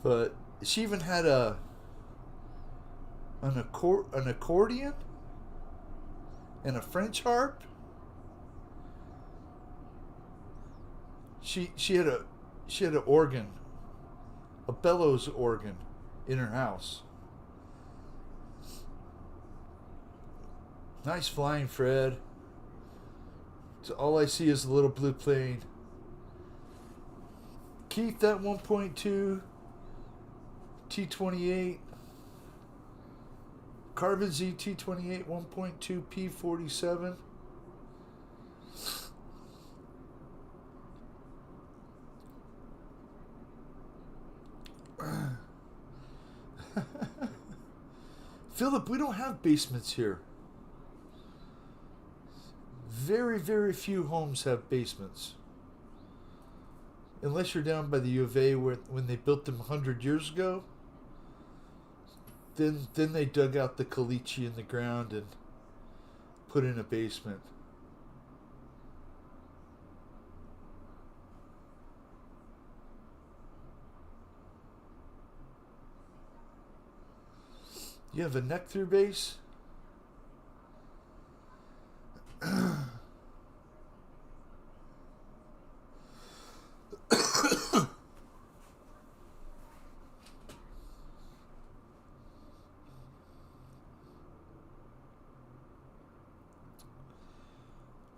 But she even had an accordion and a French harp. She had an organ, a bellows organ, in her house. Nice flying, Fred. So all I see is a little blue plane. Keith, that 1.2 T28 Carbon Z T28 1.2 P47. Philip, we don't have basements here. Very, very few homes have basements. Unless you're down by the U of A when they built them 100 years ago. Then they dug out the caliche in the ground and put in a basement. You have a neck through base?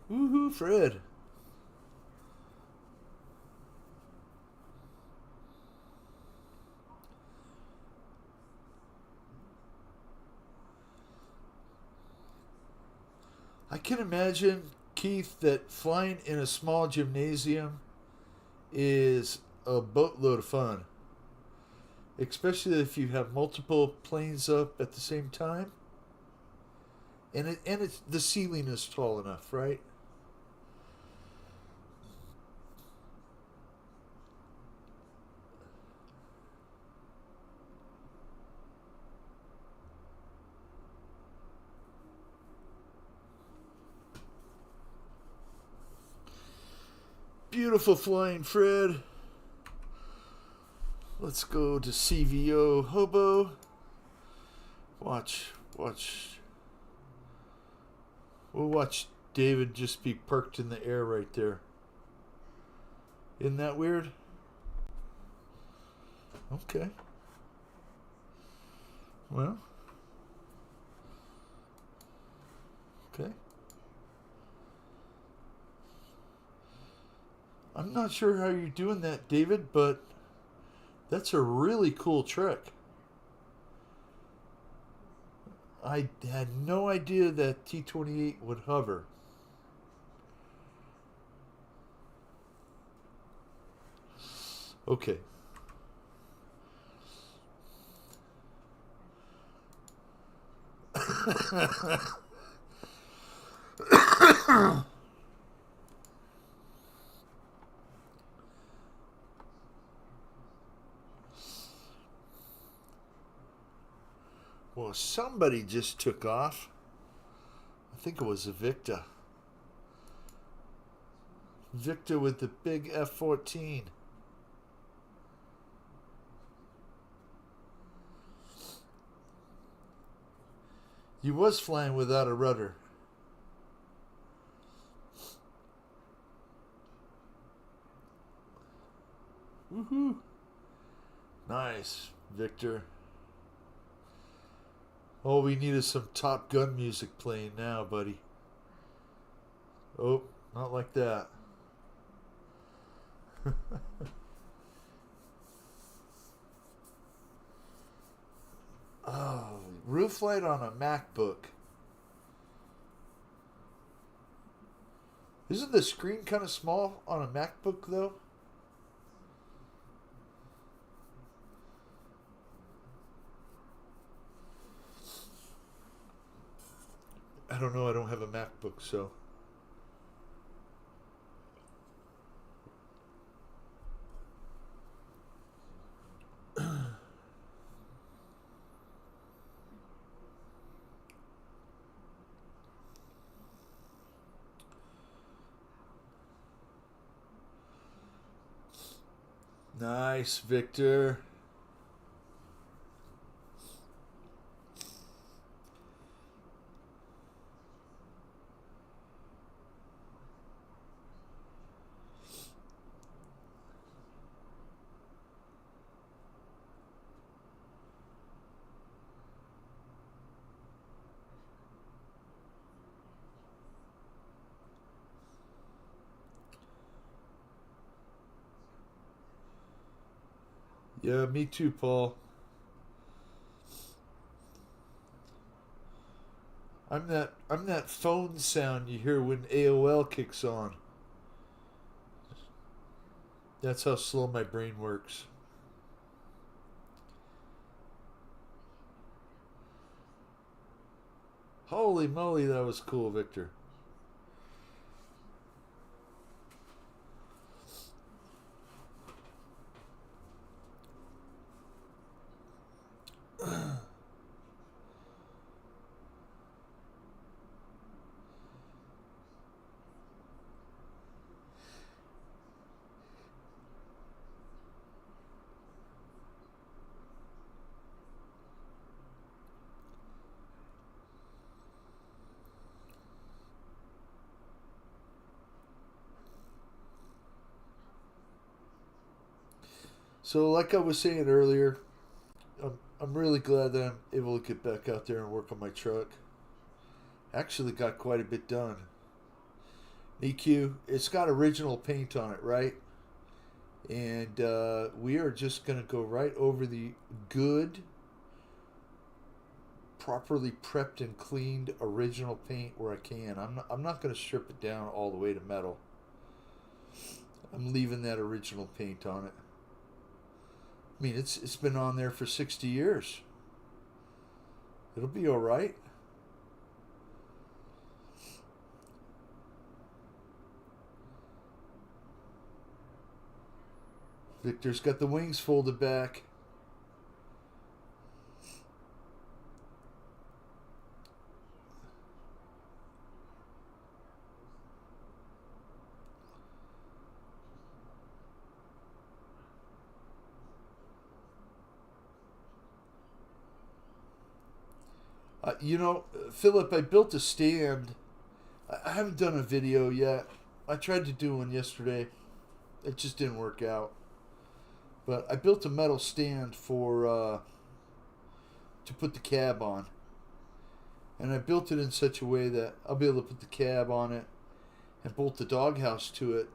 Woohoo, Fred. I can imagine, Keith, that flying in a small gymnasium is a boatload of fun. Especially if you have multiple planes up at the same time. And it's the ceiling is tall enough, right? Beautiful flying, Fred. Let's go to CVO Hobo. Watch. We'll watch David just be perked in the air right there. Isn't that weird? Okay. Well. Okay. I'm not sure how you're doing that, David, but that's a really cool trick. I had no idea that T28 would hover. Okay. Well, somebody just took off. I think it was a Victa. Victa with the big F-14. You was flying without a rudder. Woohoo! Nice, Victor. All we need is some Top Gun music playing now, buddy. Oh, not like that. Oh, roof light on a MacBook. Isn't the screen kind of small on a MacBook, though? I don't know. I don't have a MacBook, so. Nice, Victor. Yeah, me too, Paul. I'm that phone sound you hear when AOL kicks on. That's how slow my brain works. Holy moly, that was cool, Victor. So, like I was saying earlier, I'm really glad that I'm able to get back out there and work on my truck. Actually, got quite a bit done. EQ, it's got original paint on it, right? And we are just going to go right over the good, properly prepped and cleaned original paint where I can. I'm not going to strip it down all the way to metal. I'm leaving that original paint on it. I mean, it's been on there for 60 years. It'll be all right. Victor's got the wings folded back. Philip, I built a stand. I haven't done a video yet. I tried to do one yesterday. It just didn't work out. But I built a metal stand for to put the cab on. And I built it in such a way that I'll be able to put the cab on it and bolt the doghouse to it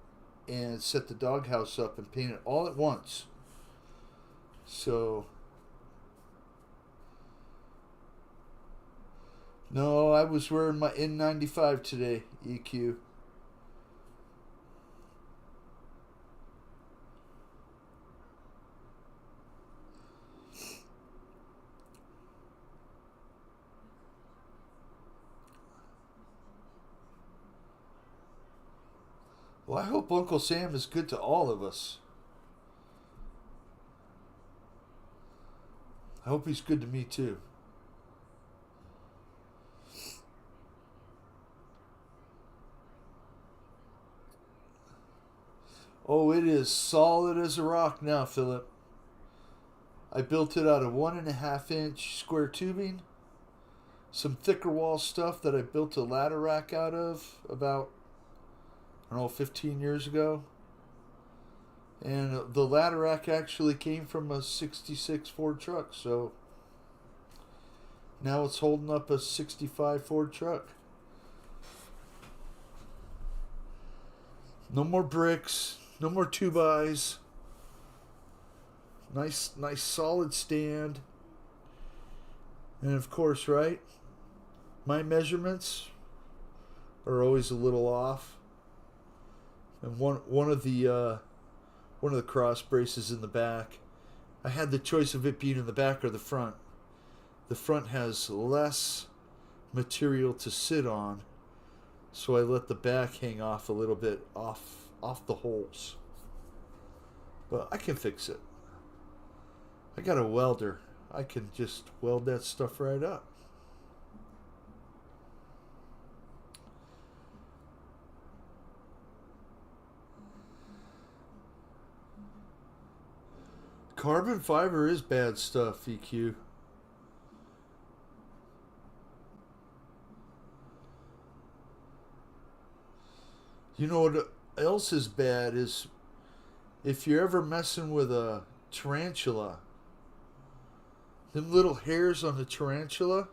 and set the doghouse up and paint it all at once. So, no, I was wearing my N95 today, EQ. Well, I hope Uncle Sam is good to all of us. I hope he's good to me too. Oh, it is solid as a rock now, Philip. I built it out of 1.5 inch square tubing, some thicker wall stuff that I built a ladder rack out of about, I don't know, 15 years ago. And the ladder rack actually came from a 66 Ford truck, so now it's holding up a 65 Ford truck. No more bricks, no more 2x. Nice solid stand. And of course, right, my measurements are always a little off. And one of the cross braces in the back, I had the choice of it being in the back or the front. The front has less material to sit on, so I let the back hang off a little bit off the holes. But I can fix it. I got a welder. I can just weld that stuff right up. Carbon fiber is bad stuff, EQ. You know what else is bad is if you're ever messing with a tarantula, them little hairs on the tarantula,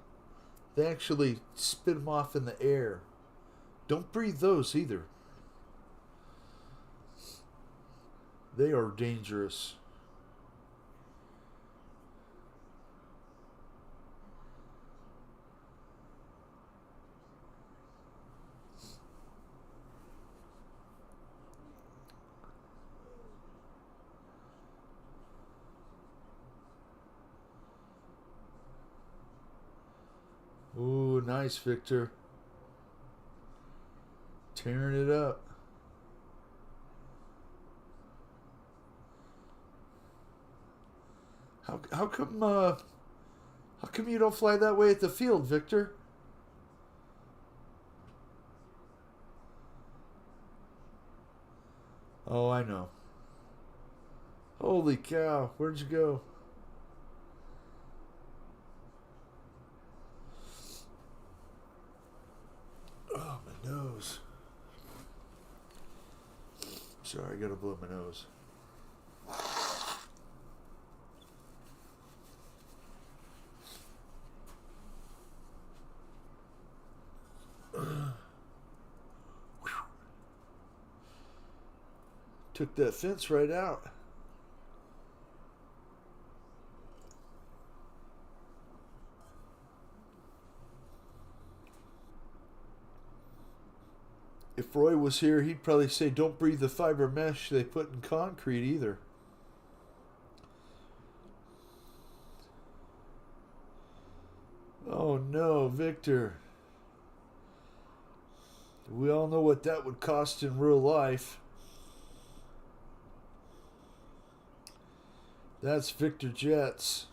they actually spit them off in the air. Don't breathe those either. They are dangerous. Ooh, nice, Victor. Tearing it up. How come you don't fly that way at the field, Victor? Oh, I know. Holy cow, where'd you go? Oh, my nose. Sorry, I gotta blow my nose. Took that fence right out. If Roy was here, he'd probably say, don't breathe the fiber mesh they put in concrete either. Oh no, Victor. We all know what that would cost in real life. That's Victor Jets.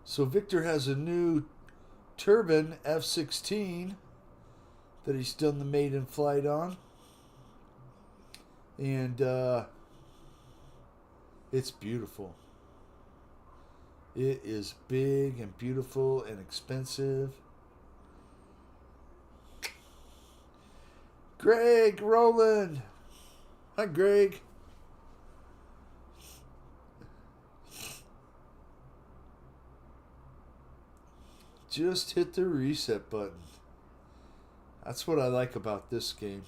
So Victor has a new turbine F-16 that he's done the maiden flight on. And it's beautiful. It is big and beautiful and expensive. Greg Rowland. Hi, Greg. Just hit the reset button. That's what I like about this game.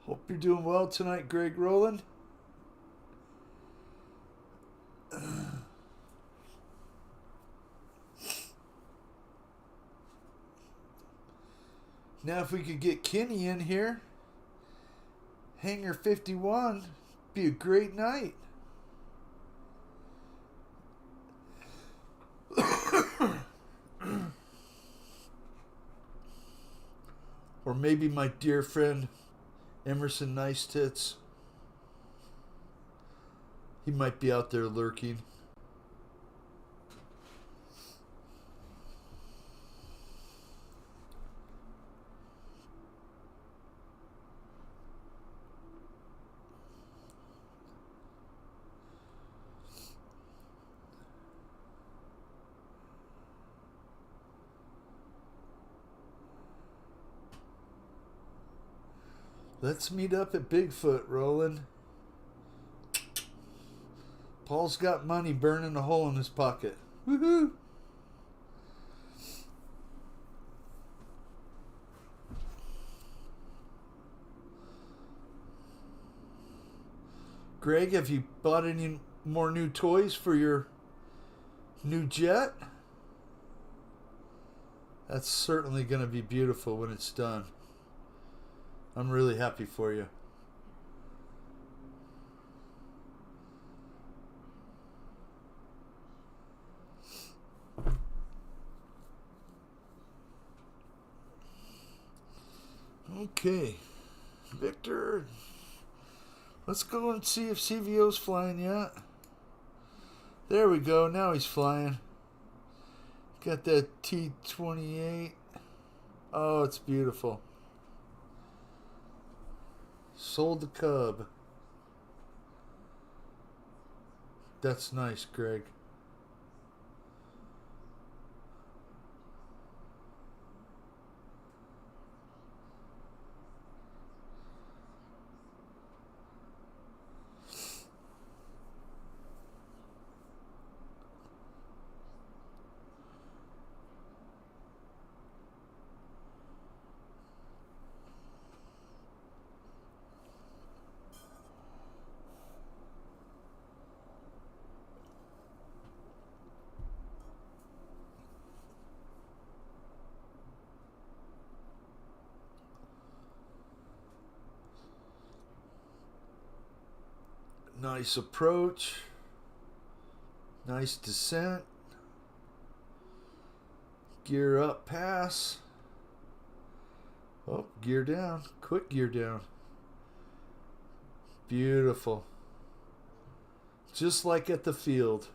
Hope you're doing well tonight, Greg Rowland. Now, if we could get Kenny in here, Hangar 51, be a great night. Or maybe my dear friend Emerson Nice Tits. He might be out there lurking. Let's meet up at Bigfoot, Roland. Paul's got money burning a hole in his pocket. Woohoo! Greg, have you bought any more new toys for your new jet? That's certainly going to be beautiful when it's done. I'm really happy for you. Okay, Victor, let's go and see if CVO's flying yet. There we go, now he's flying. Got that T-28. Oh, it's beautiful. Sold the Cub. That's nice, Greg. Nice approach. Nice descent. Gear up, pass. Oh, gear down. Quick gear down. Beautiful. Just like at the field.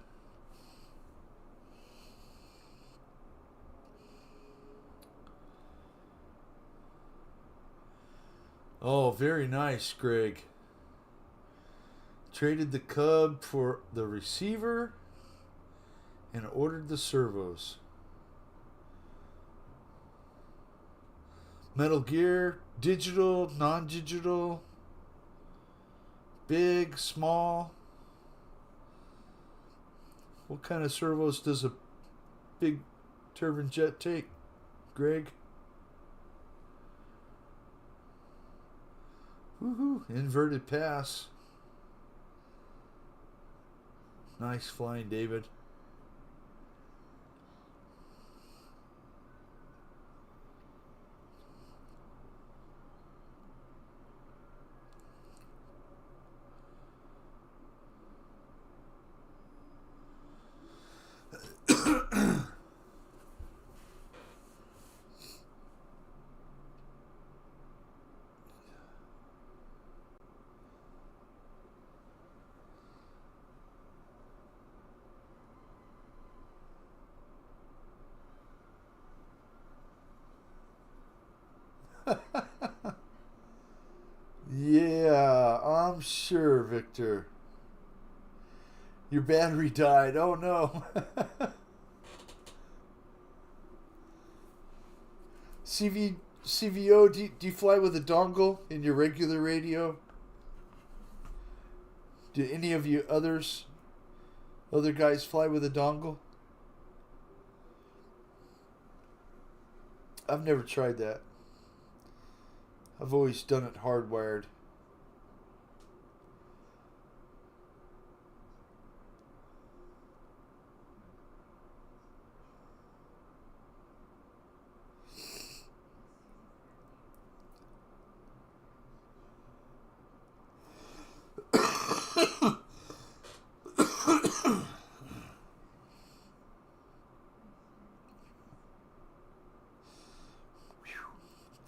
Oh, very nice, Greg. Traded the Cub for the receiver and ordered the servos. Metal Gear, digital, non-digital, big, small. What kind of servos does a big turbine jet take, Greg? Woohoo, inverted pass. Nice flying, David. Yeah, I'm sure, Victor. Your battery died. Oh no. CVO, do you fly with a dongle in your regular radio? Do any of you other guys fly with a dongle? I've never tried that. I've always done it hardwired.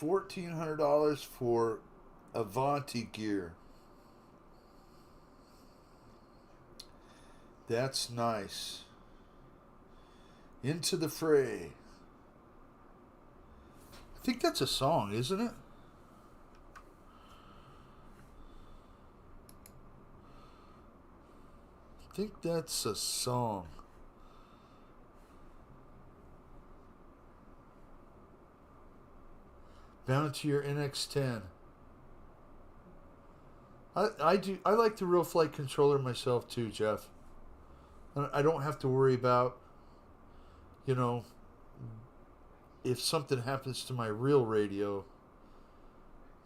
$1,400 for Avanti gear. That's nice. Into the fray. I think that's a song, isn't it? I think that's a song. Bound to your NX10. I do. I like the real flight controller myself too, Jeff. I don't have to worry about, you know, if something happens to my real radio,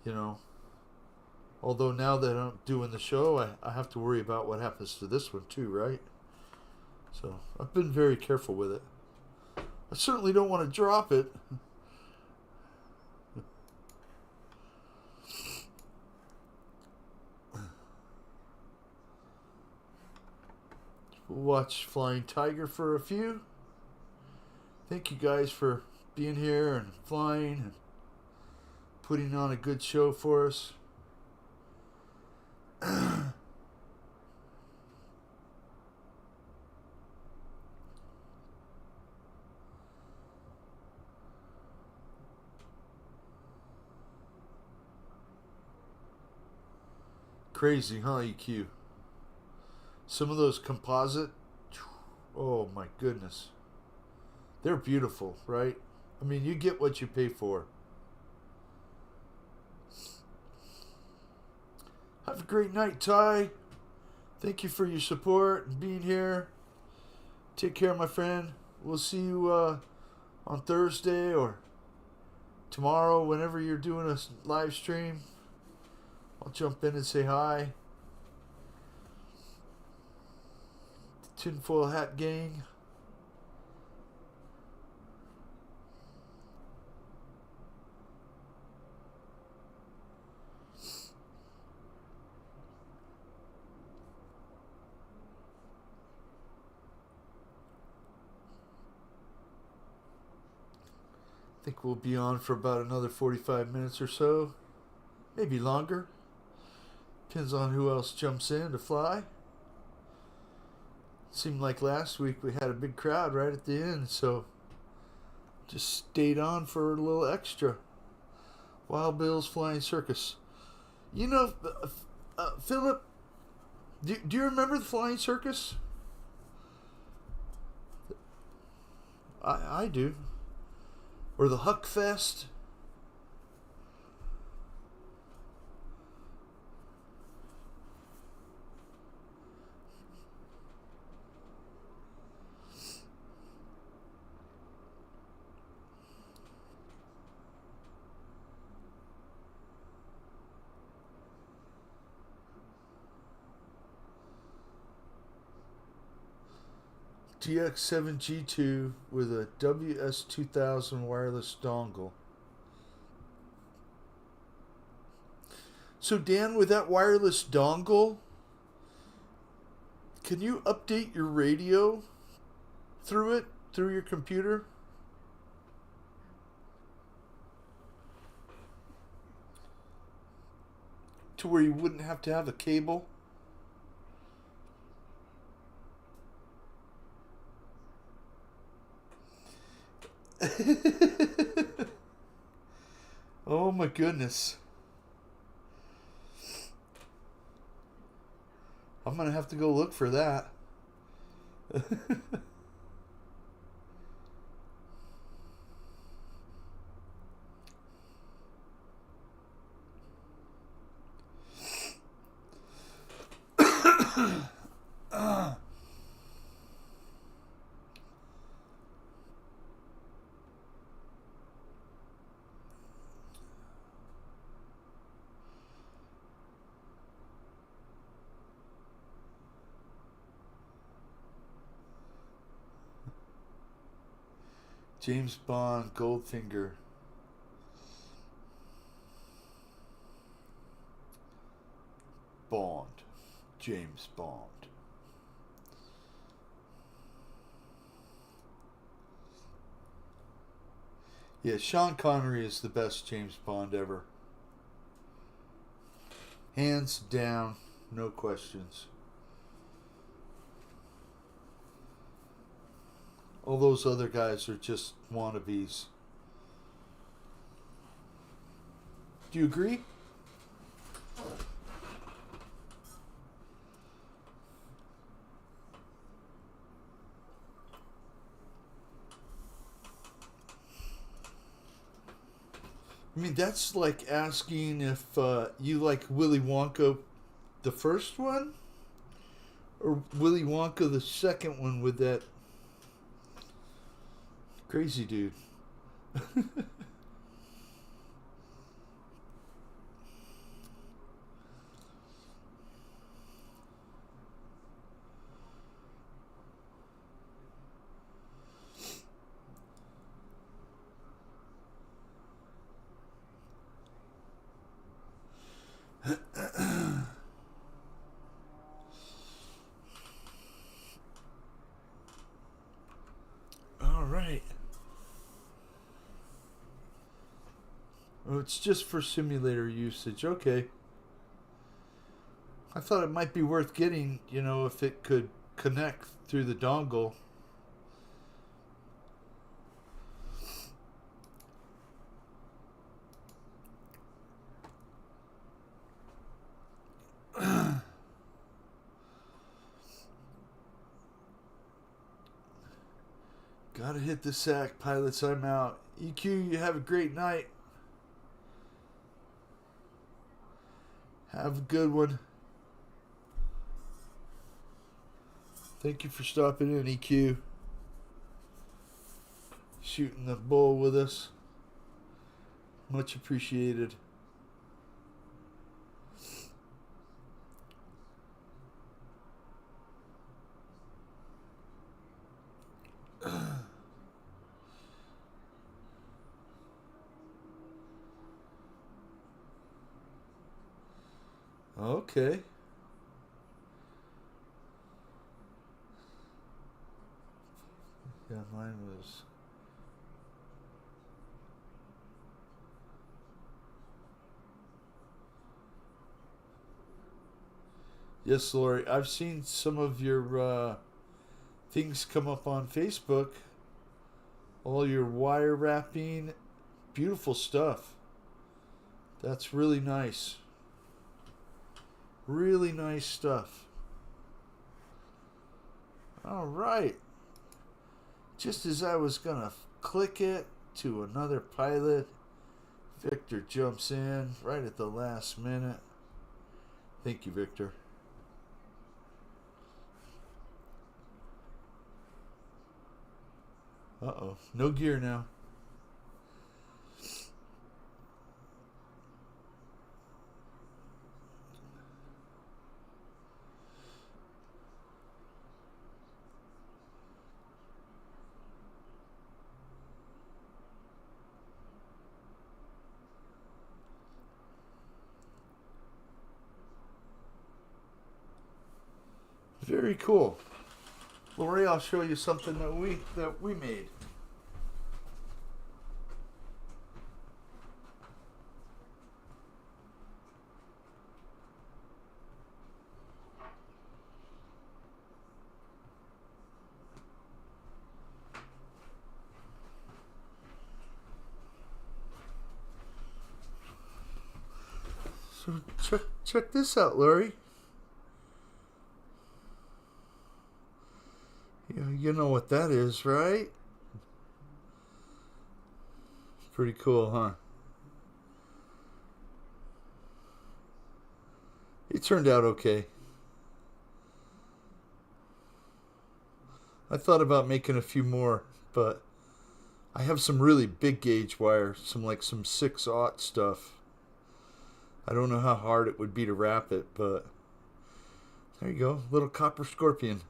you know. Although now that I'm doing the show, I have to worry about what happens to this one too, right? So I've been very careful with it. I certainly don't want to drop it. We'll watch Flying Tiger for a few. Thank you guys for being here and flying and putting on a good show for us. Crazy, huh, EQ? Some of those composite, oh my goodness. They're beautiful, right? I mean, you get what you pay for. Have a great night, Ty. Thank you for your support and being here. Take care, my friend. We'll see you on Thursday or tomorrow, whenever you're doing a live stream. I'll jump in and say hi. The Tinfoil Hat Gang. I think we'll be on for about another 45 minutes or so. Maybe longer. Depends on who else jumps in to fly. Seemed like last week we had a big crowd right at the end, so just stayed on for a little extra. Wild Bill's Flying Circus. You know, Philip, do you remember the Flying Circus? I do. Or the Huck Fest. DX7G2 with a WS2000 wireless dongle. So Dan, with that wireless dongle, can you update your radio through it, through your computer? To where you wouldn't have to have a cable? Oh my goodness. I'm gonna have to go look for that. James Bond, Goldfinger. Bond. James Bond. Yeah, Sean Connery is the best James Bond ever. Hands down, no questions. All those other guys are just wannabes. Do you agree? I mean, that's like asking if you like Willy Wonka The first one? Or Willy Wonka, the second one with that crazy dude? All right. Oh, it's just for simulator usage. Okay. I thought it might be worth getting, if it could connect through the dongle. Gotta hit the sack, pilots. I'm out. EQ, you have a great night. Have a good one. Thank you for stopping in, EQ. Shooting the bull with us. Much appreciated. Okay. Yeah, mine was... Yes, Lori. I've seen some of your things come up on Facebook. All your wire wrapping. Beautiful stuff. That's really nice. Really nice stuff. All right. Just as I was going to click it to another pilot, Victor jumps in right at the last minute. Thank you, Victor. Uh-oh. No gear now. Very cool. Lori, I'll show you something that we made. So check this out, Lori. You know what that is, right? Pretty cool, huh? It turned out okay. I thought about making a few more, but I have some really big gauge wire, some 6/0 stuff. I don't know how hard it would be to wrap it, but there you go, little copper scorpion.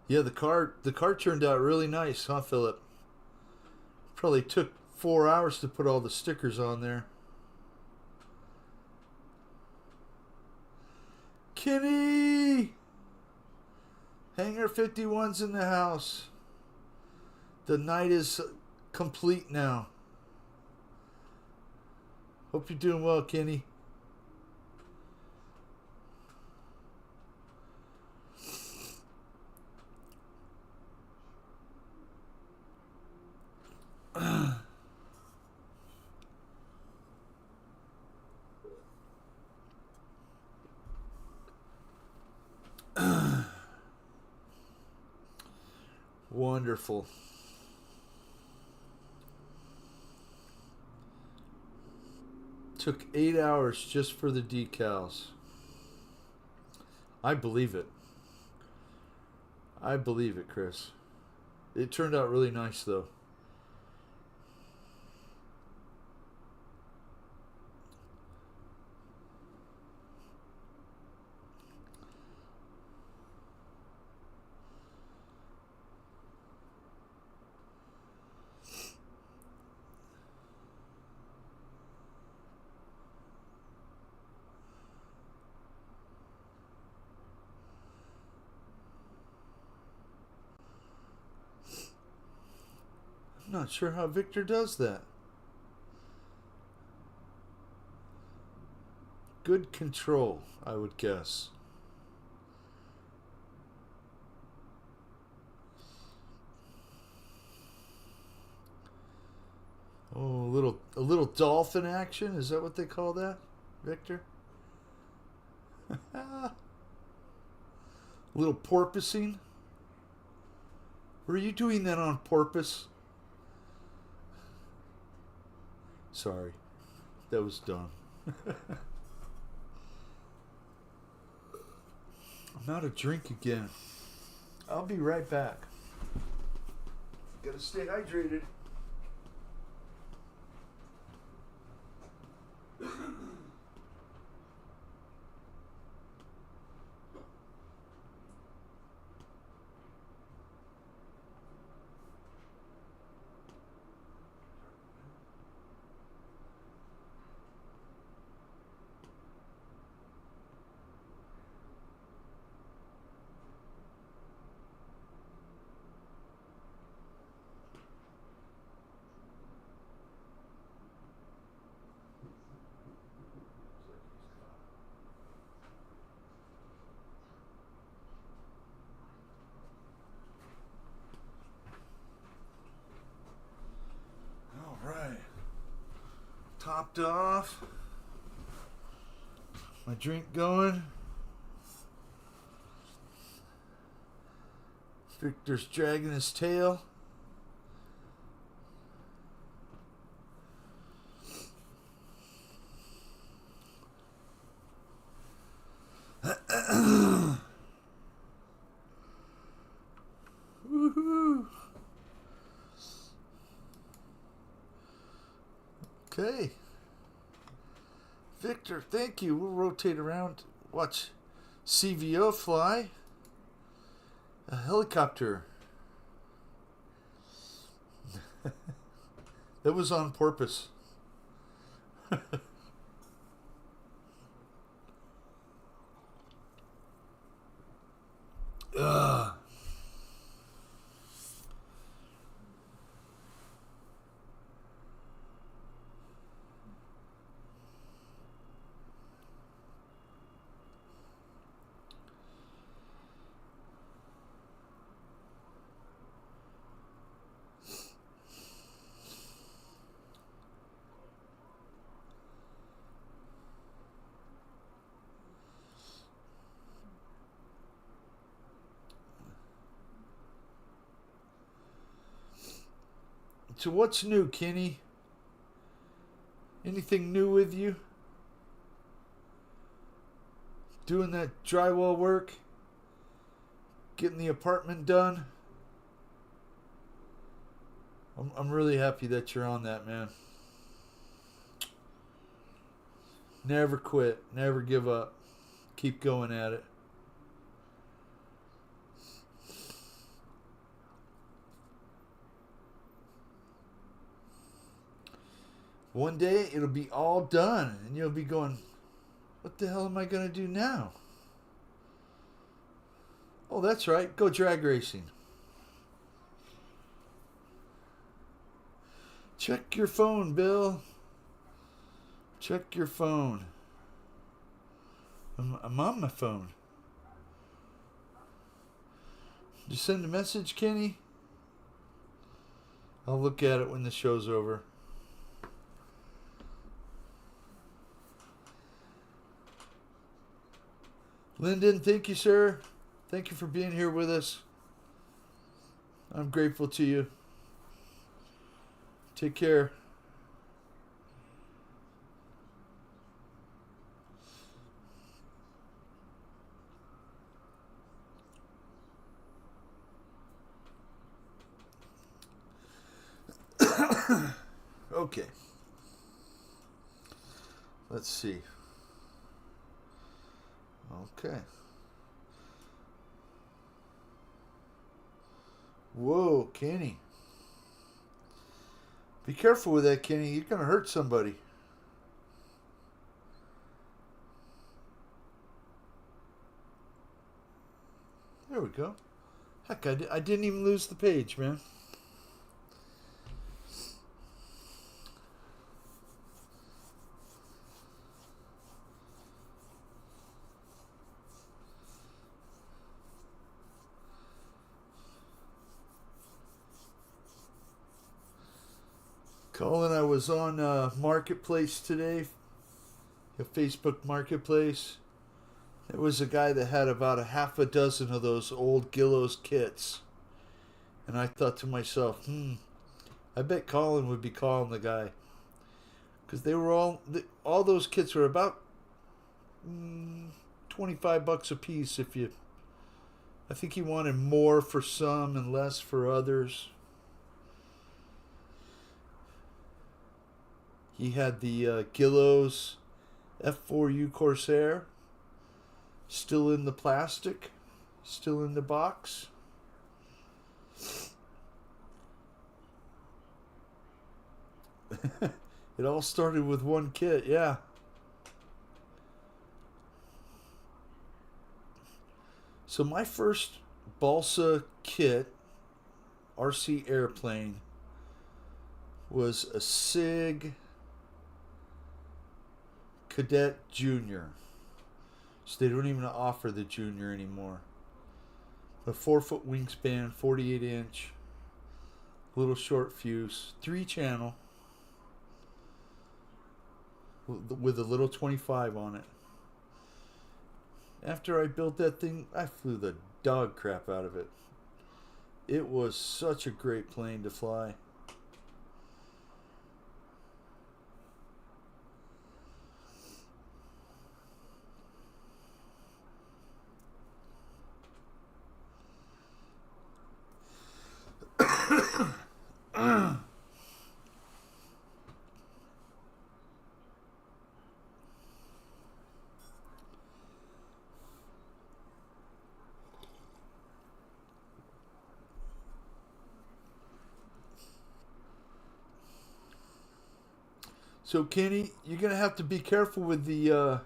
Yeah, the car turned out really nice, huh, Philip? Probably took 4 hours to put all the stickers on there. Kenny! Hangar 51's in the house. The night is complete now. Hope you're doing well, Kenny. wonderful. Took 8 hours just for the decals. I believe it. I believe it, Chris. It turned out really nice, though. I'm not sure how Victor does that. Good control, I would guess. Oh, a little dolphin action. Is that what they call that, Victor? A little porpoising. Were you doing that on purpose? Sorry, that was dumb. I'm out of drink again. I'll be right back. Gotta stay hydrated. Right. Topped off. My drink going. Victor's dragging his tail. Woohoo! Okay. Victor, thank you. We'll rotate around. Watch CVO fly. A helicopter. That was on purpose. Ugh. So what's new, Kenny? Anything new with you? Doing that drywall work? Getting the apartment done? I'm really happy that you're on that, man. Never quit. Never give up. Keep going at it. One day it'll be all done and you'll be going, what the hell am I going to do now? Oh, that's right. Go drag racing. Check your phone, Bill. Check your phone. I'm on my phone. Did you send a message, Kenny? I'll look at it when the show's over. Lyndon, thank you, sir. Thank you for being here with us. I'm grateful to you. Take care. Okay. Let's see. Okay. Whoa, Kenny. Be careful with that, Kenny. You're going to hurt somebody. There we go. Heck, I didn't even lose the page, man. Colin, I was on Marketplace today, a Facebook Marketplace. There was a guy that had about a half a dozen of those old Gillows kits. And I thought to myself, I bet Colin would be calling the guy. Because they were all those kits were about $25 a piece if you... I think he wanted more for some and less for others. He had the Gillows F4U Corsair, still in the plastic, still in the box. It all started with one kit, yeah. So my first balsa kit, RC airplane, was a SIG Cadet Junior. So they don't even offer the Junior anymore. A 4-foot wingspan, 48-inch, little short fuse, 3-channel, with a little 25 on it. After I built that thing, I flew the dog crap out of it. It was such a great plane to fly. So Kenny, you're gonna have to be careful with the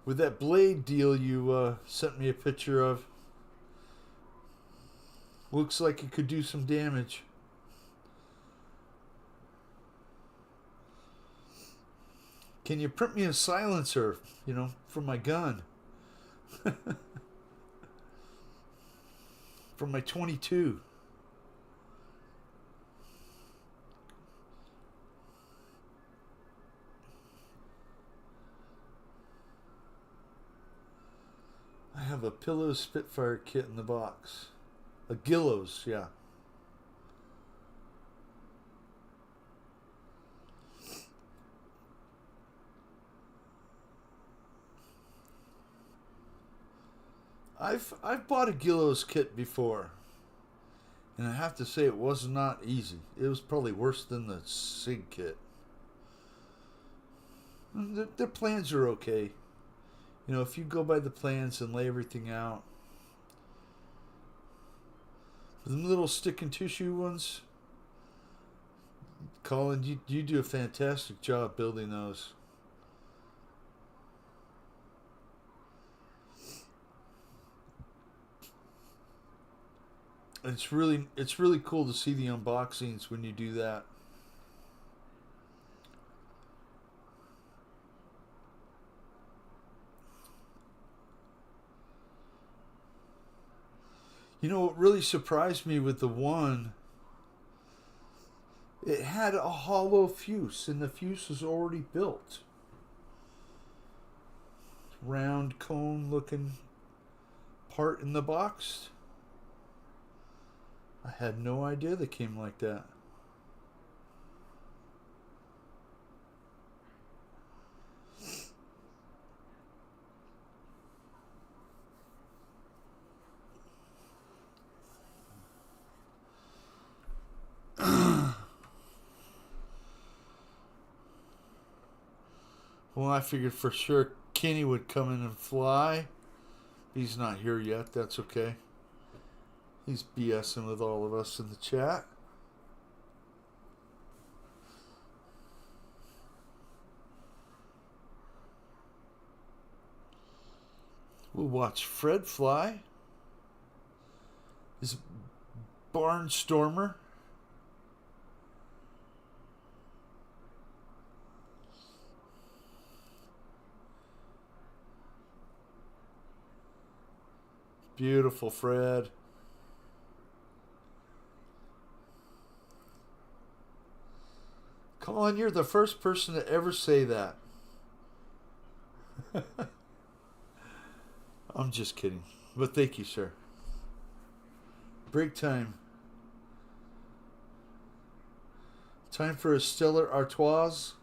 with that blade deal you sent me a picture of. Looks like it could do some damage. Can you print me a silencer, for my gun? For my 22. I have a Pillow Spitfire kit in the box. A Gillows, yeah. I've bought a Gillows kit before, and I have to say it was not easy. It was probably worse than the SIG kit. Their plans are okay. If you go by the plans and lay everything out. The little stick and tissue ones, Colin, you do a fantastic job building those. It's really cool to see the unboxings when you do that. What really surprised me with the one, it had a hollow fuse, and the fuse was already built. Round cone looking part in the box. I had no idea they came like that. Well, I figured for sure Kenny would come in and fly. He's not here yet. That's okay. He's BSing with all of us in the chat. We'll watch Fred fly. His Barnstormer. Beautiful, Fred. Colin, you're the first person to ever say that. I'm just kidding. But thank you, sir. Break time. Time for a Stella Artois.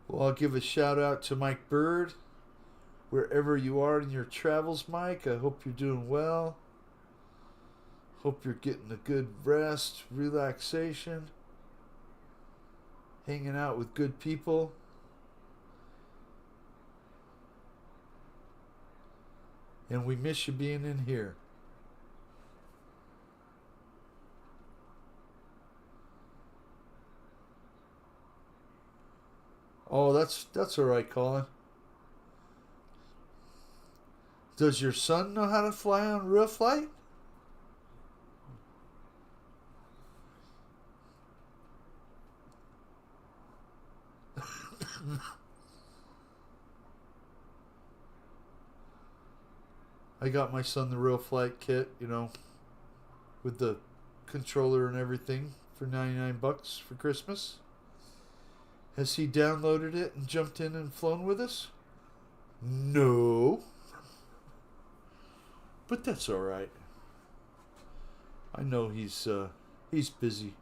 Well, I'll give a shout out to Mike Bird. Wherever you are in your travels, Mike, I hope you're doing well. Hope you're getting a good rest, relaxation, hanging out with good people. And we miss you being in here. Oh, that's all right, Colin. Does your son know how to fly on real flight? I got my son the real flight kit, with the controller and everything for $99 for Christmas. Has he downloaded it and jumped in and flown with us? No. But that's all right. I know he's busy.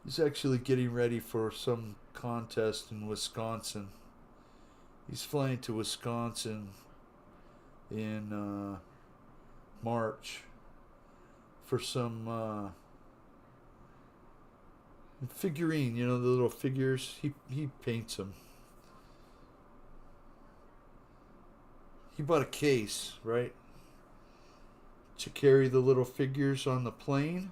He's actually getting ready for some contest in Wisconsin. He's flying to Wisconsin in March for some figurine, the little figures. He paints them. He bought a case, right, to carry the little figures on the plane.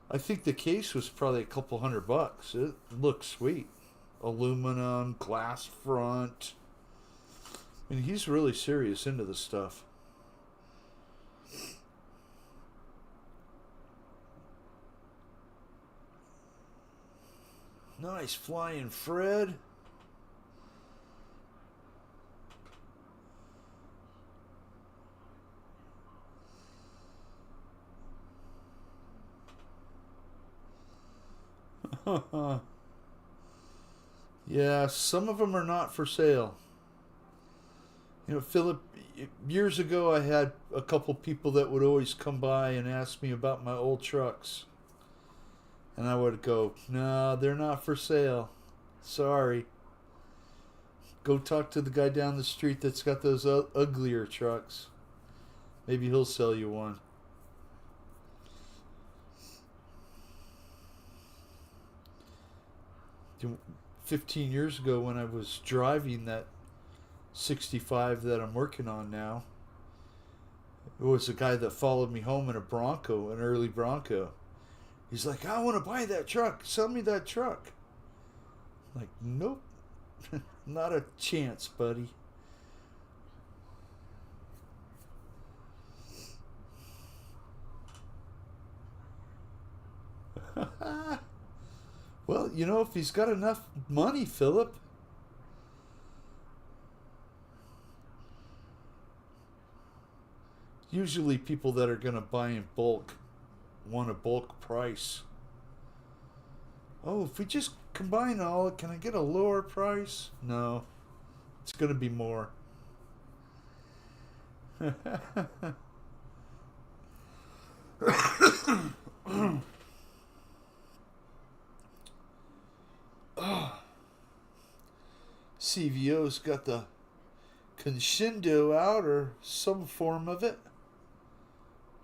I think the case was probably a couple $100. It looks sweet. Aluminum, glass front. I mean, he's really serious into this stuff. Nice flying, Fred. Yeah, some of them are not for sale. Philip, years ago I had a couple people that would always come by and ask me about my old trucks. And I would go, no, they're not for sale. Sorry. Go talk to the guy down the street that's got those uglier trucks. Maybe he'll sell you one. You 15 years ago when I was driving that 65 that I'm working on now, it was a guy that followed me home in a Bronco, an early Bronco. He's like, I want to buy that truck. Sell me that truck. I'm like, nope. Not a chance, buddy. you know, if he's got enough money, Philip. Usually people that are going to buy in bulk want a bulk price. Oh, if we just combine all, can I get a lower price? No, it's going to be more. CVO's got the Conshindo out, or some form of it.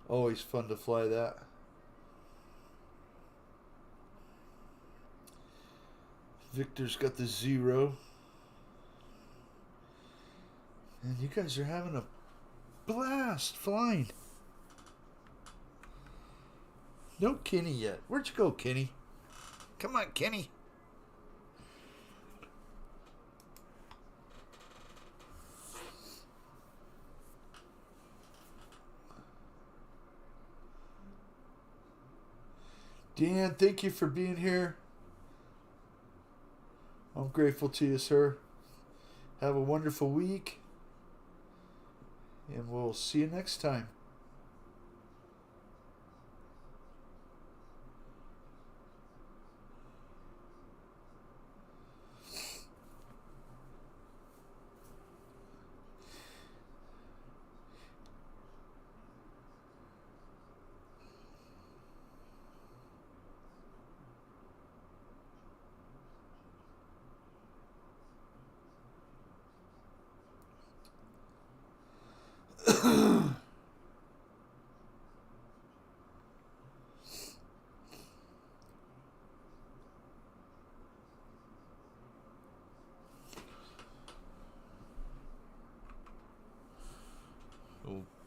Always fun to fly that. Victor's got the Zero. And you guys are having a blast flying. No Kenny yet. Where'd you go, Kenny? Come on, Kenny. Dan, thank you for being here. I'm grateful to you, sir. Have a wonderful week. And we'll see you next time.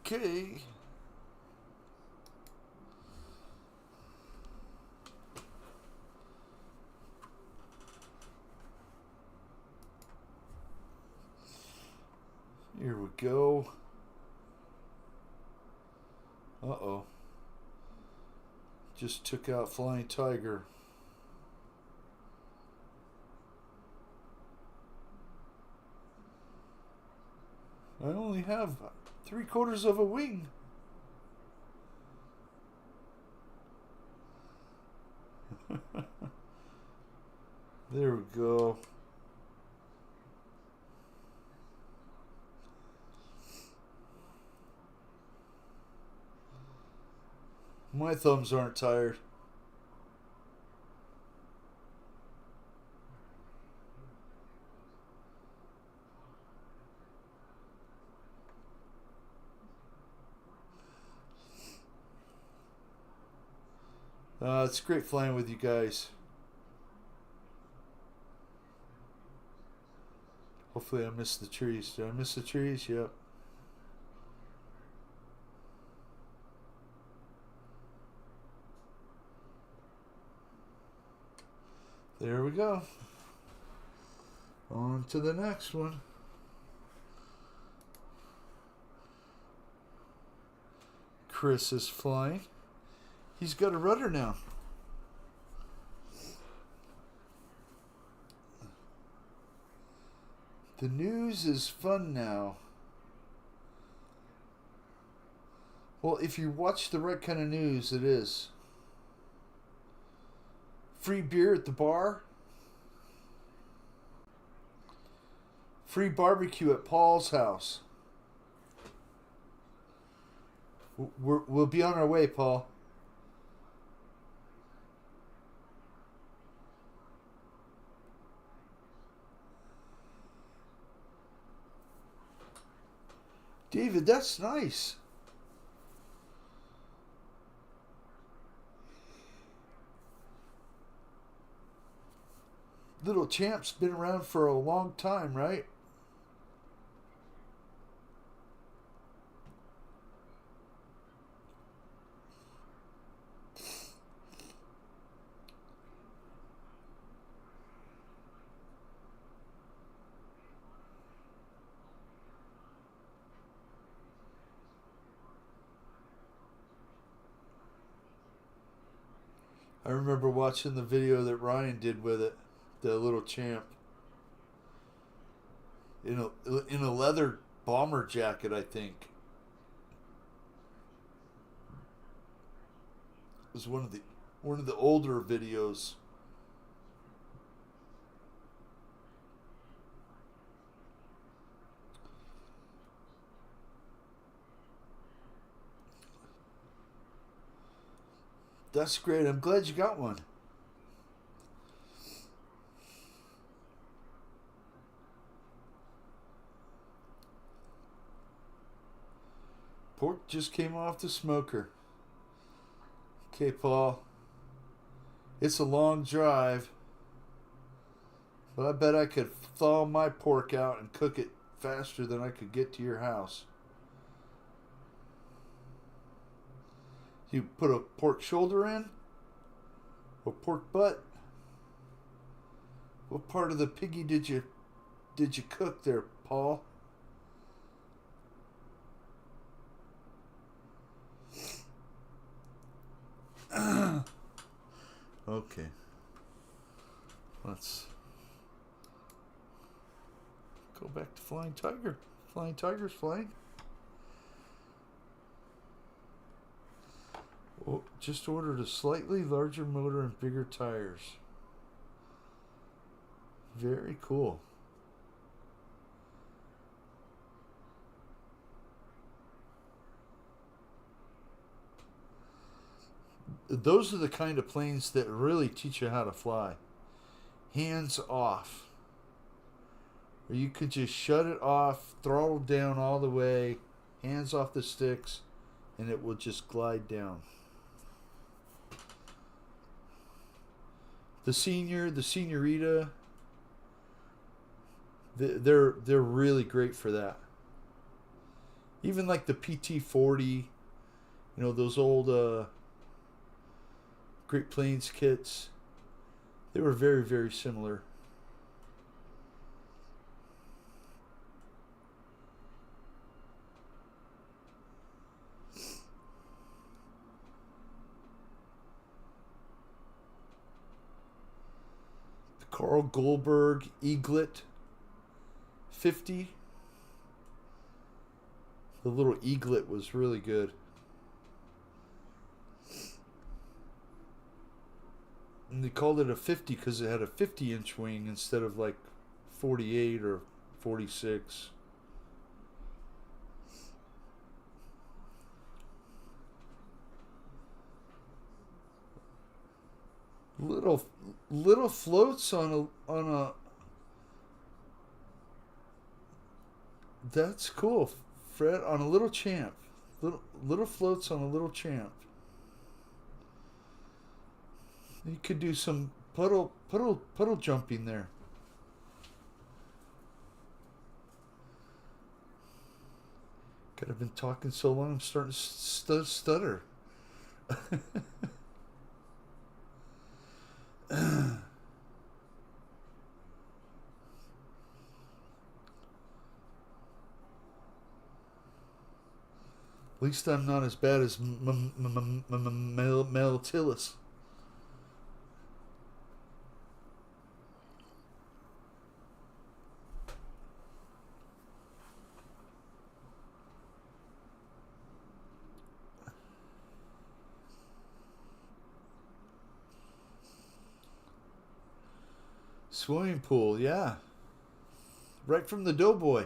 Okay. Here we go. Uh-oh. Just took out Flying Tiger. I only have 3/4 of a wing. There we go. My thumbs aren't tired. It's great flying with you guys. Hopefully I missed the trees. Did I miss the trees? Yep. There we go. On to the next one. Chris is flying. He's got a rudder now. The news is fun now. Well, if you watch the right kind of news, it is. Free beer at the bar. Free barbecue at Paul's house. We'll be on our way, Paul. David, that's nice. Little Champ's been around for a long time, right? I remember watching the video that Ryan did with it, the little champ, in a leather bomber jacket, I think. It was one of the older videos. That's great. I'm glad you got one. Pork just came off the smoker. Okay, Paul. It's a long drive, but I bet I could thaw my pork out and cook it faster than I could get to your house. You put a pork shoulder in? Or pork butt? What part of the piggy did you cook there, Paul? Okay. Let's go back to Flying Tiger. Flying Tiger's flying. Oh, just ordered a slightly larger motor and bigger tires. Very cool. Those are the kind of planes that really teach you how to fly. Hands off. Or you could just shut it off, throttle down all the way, hands off the sticks, and it will just glide down. The Senior, the Senorita, they're really great for that. Even like the PT-40, those old Great Plains kits, they were very, very similar. The Carl Goldberg Eaglet 50. The little Eaglet was really good. And they called it a 50 because it had a 50-inch wing instead of like 48 or 46. Little floats on a. That's cool, Fred. On a little champ. Little floats on a little champ. You could do some puddle jumping there. God, I've been talking so long, I'm starting to stutter. At least I'm not as bad as Mel Tillis. Swimming pool, yeah. Right from the Doughboy.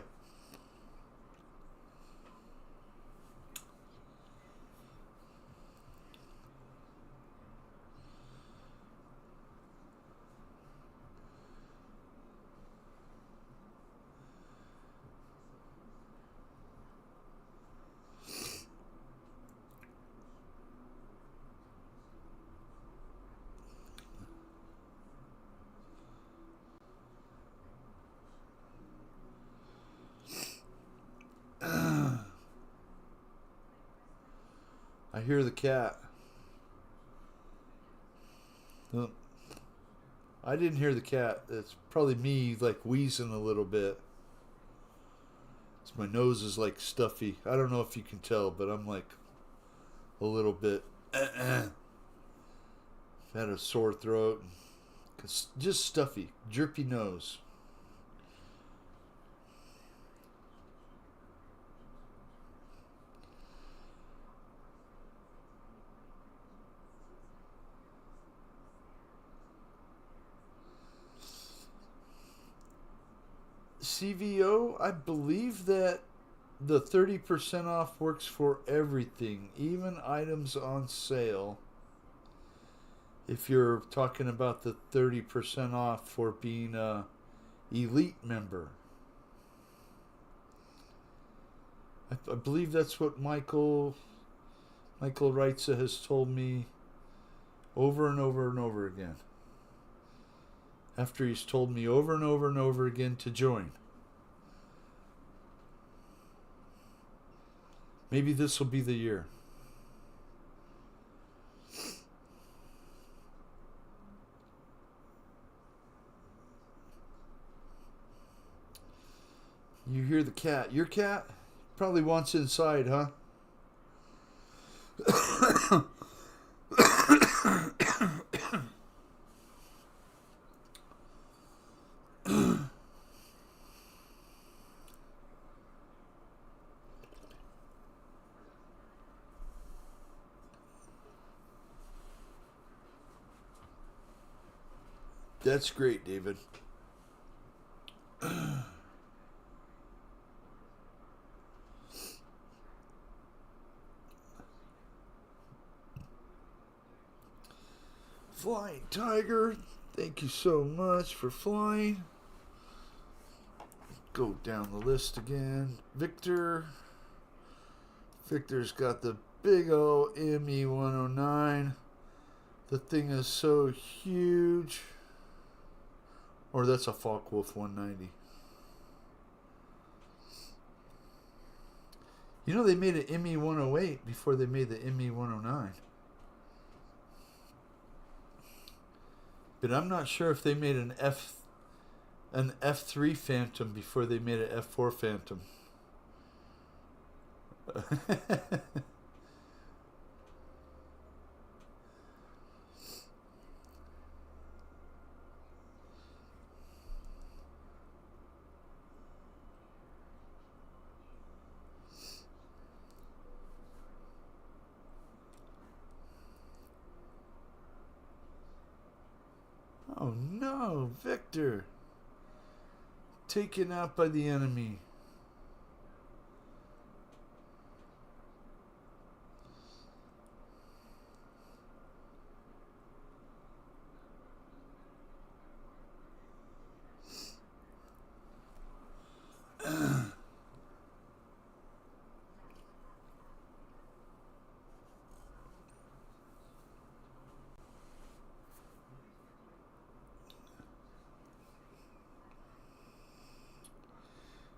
I hear the cat. No, I didn't hear the cat. It's probably me like wheezing a little bit. My nose is like stuffy. I don't know if you can tell, but I'm like a little bit. I've Had a sore throat. Just stuffy, drippy nose. CVO, I believe that the 30% off works for everything, even items on sale. If you're talking about the 30% off for being a elite member. I believe that's what Michael Reitza has told me over and over and over again. After he's told me over and over and over again to join. Maybe this will be the year. You hear the cat. Your cat probably wants inside, huh? That's great, David. Flying Tiger, thank you so much for flying. Go down the list again. Victor's got the big old ME109. The thing is so huge. Or that's a Focke-Wulf 190. You know they made an ME108 before they made the ME109. But I'm not sure if they made an F3 Phantom before they made an F4 Phantom. Oh no, Victor. Taken out by the enemy.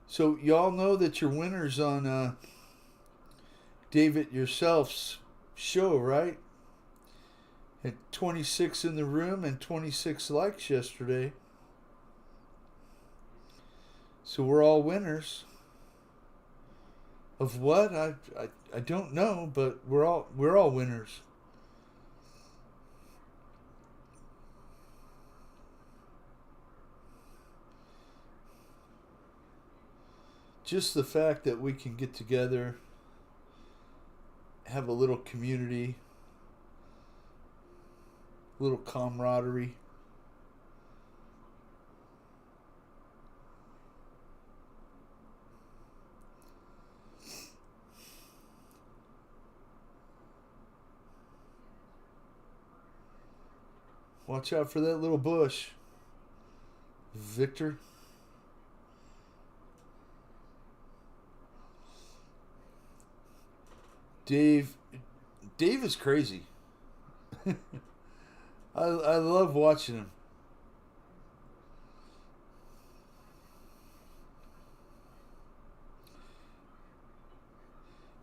So y'all know that you're winners on David yourself's show, right? Had 26 in the room and 26 likes yesterday. So we're all winners. Of what? I don't know, but we're all winners. Just the fact that we can get together, have a little community, little camaraderie. Watch out for that little bush, Victor. Dave is crazy. I love watching him.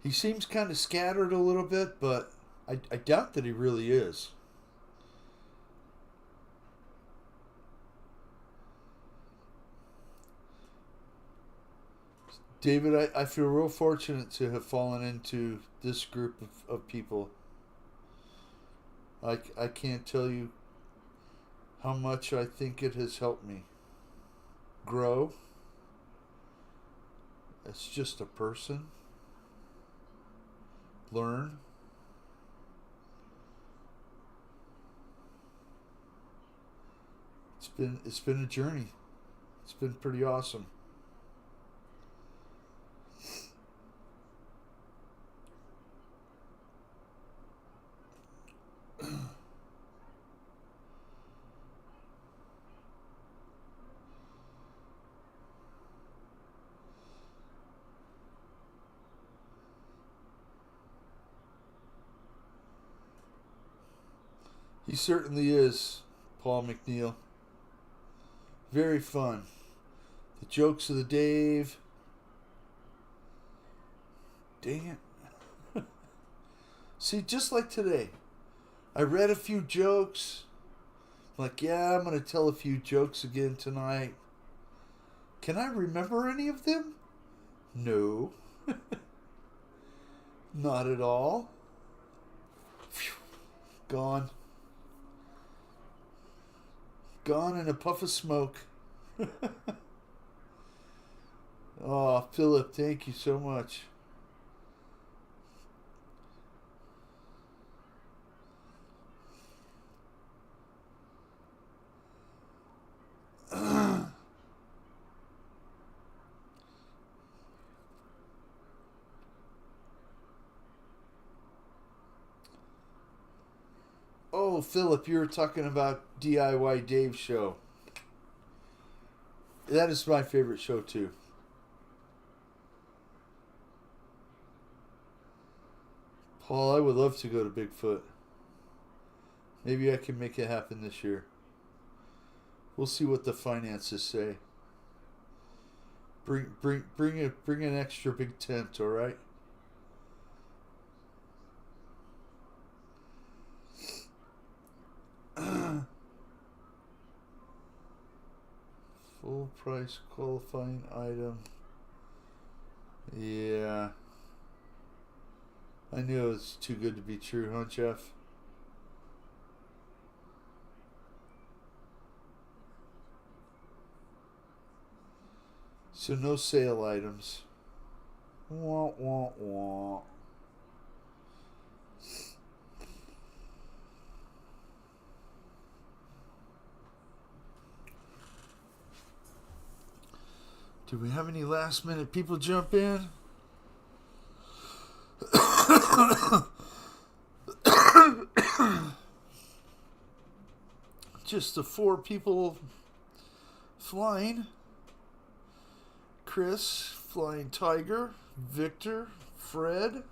He seems kind of scattered a little bit, but I doubt that he really is. David, I feel real fortunate to have fallen into this group of people. I can't tell you how much I think it has helped me grow as just a person, learn. It's been a journey. It's been pretty awesome. He certainly is, Paul McNeil. Very fun. The jokes of the Dave. Dang it. See, just like today, I read a few jokes. Like, yeah, I'm going to tell a few jokes again tonight. Can I remember any of them? No. Not at all. Phew. Gone. Gone in a puff of smoke. Oh, Philip, thank you so much. Oh, Philip, you were talking about DIY Dave's show. That is my favorite show, too. Paul, I would love to go to Bigfoot. Maybe I can make it happen this year. We'll see what the finances say. Bring an extra big tent, all right? Full price qualifying item. Yeah. I knew it was too good to be true, huh, Jeff? So no sale items. Wah, wah, wah. Do we have any last minute people jump in? Just the 4 people flying. Chris, Flying Tiger, Victor, Fred.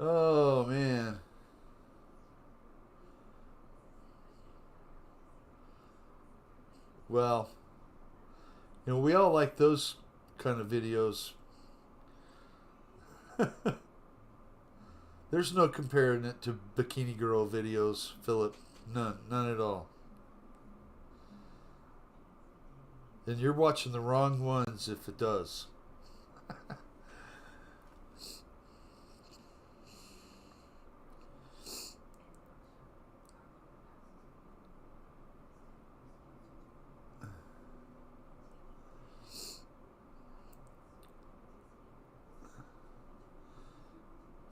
Oh, man. Well, we all like those kind of videos. There's no comparing it to Bikini Girl videos, Philip. None at all. And you're watching the wrong ones if it does.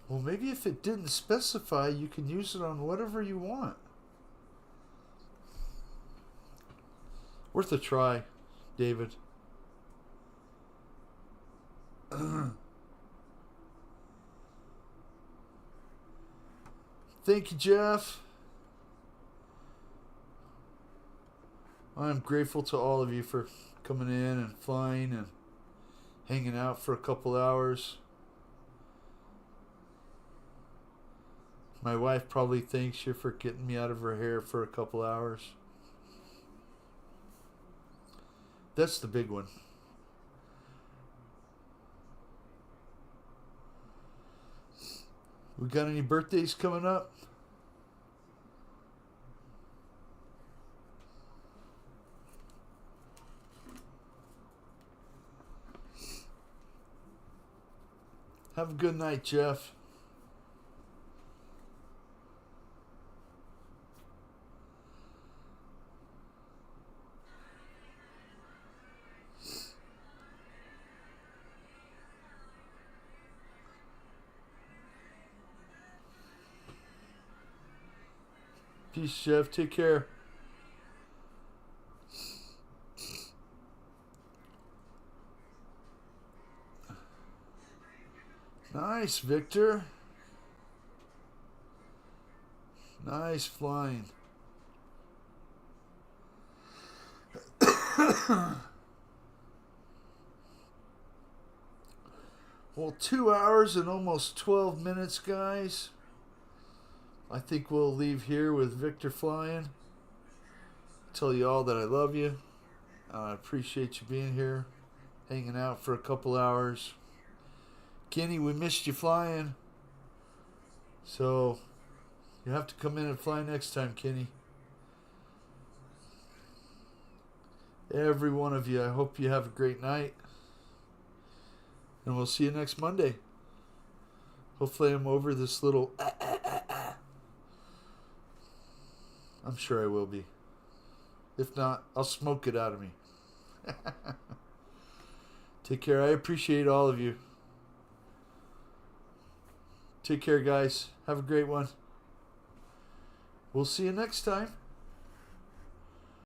Well, maybe if it didn't specify, you can use it on whatever you want. Worth a try, David. Thank you, Jeff. I'm grateful to all of you for coming in and flying and hanging out for a couple hours. My wife probably thanks you for getting me out of her hair for a couple hours. That's the big one. We got any birthdays coming up? Have a good night, Jeff. Peace, Jeff. Take care. Nice, Victor. Nice flying. Well, 2 hours and almost 12 minutes, guys. I think we'll leave here with Victor flying. Tell you all that I love you. I appreciate you being here, hanging out for a couple hours. Kenny, we missed you flying. So, you have to come in and fly next time, Kenny. Every one of you, I hope you have a great night. And we'll see you next Monday. Hopefully I'm over this little... I'm sure I will be. If not, I'll smoke it out of me. Take care. I appreciate all of you. Take care, guys. Have a great one. We'll see you next time.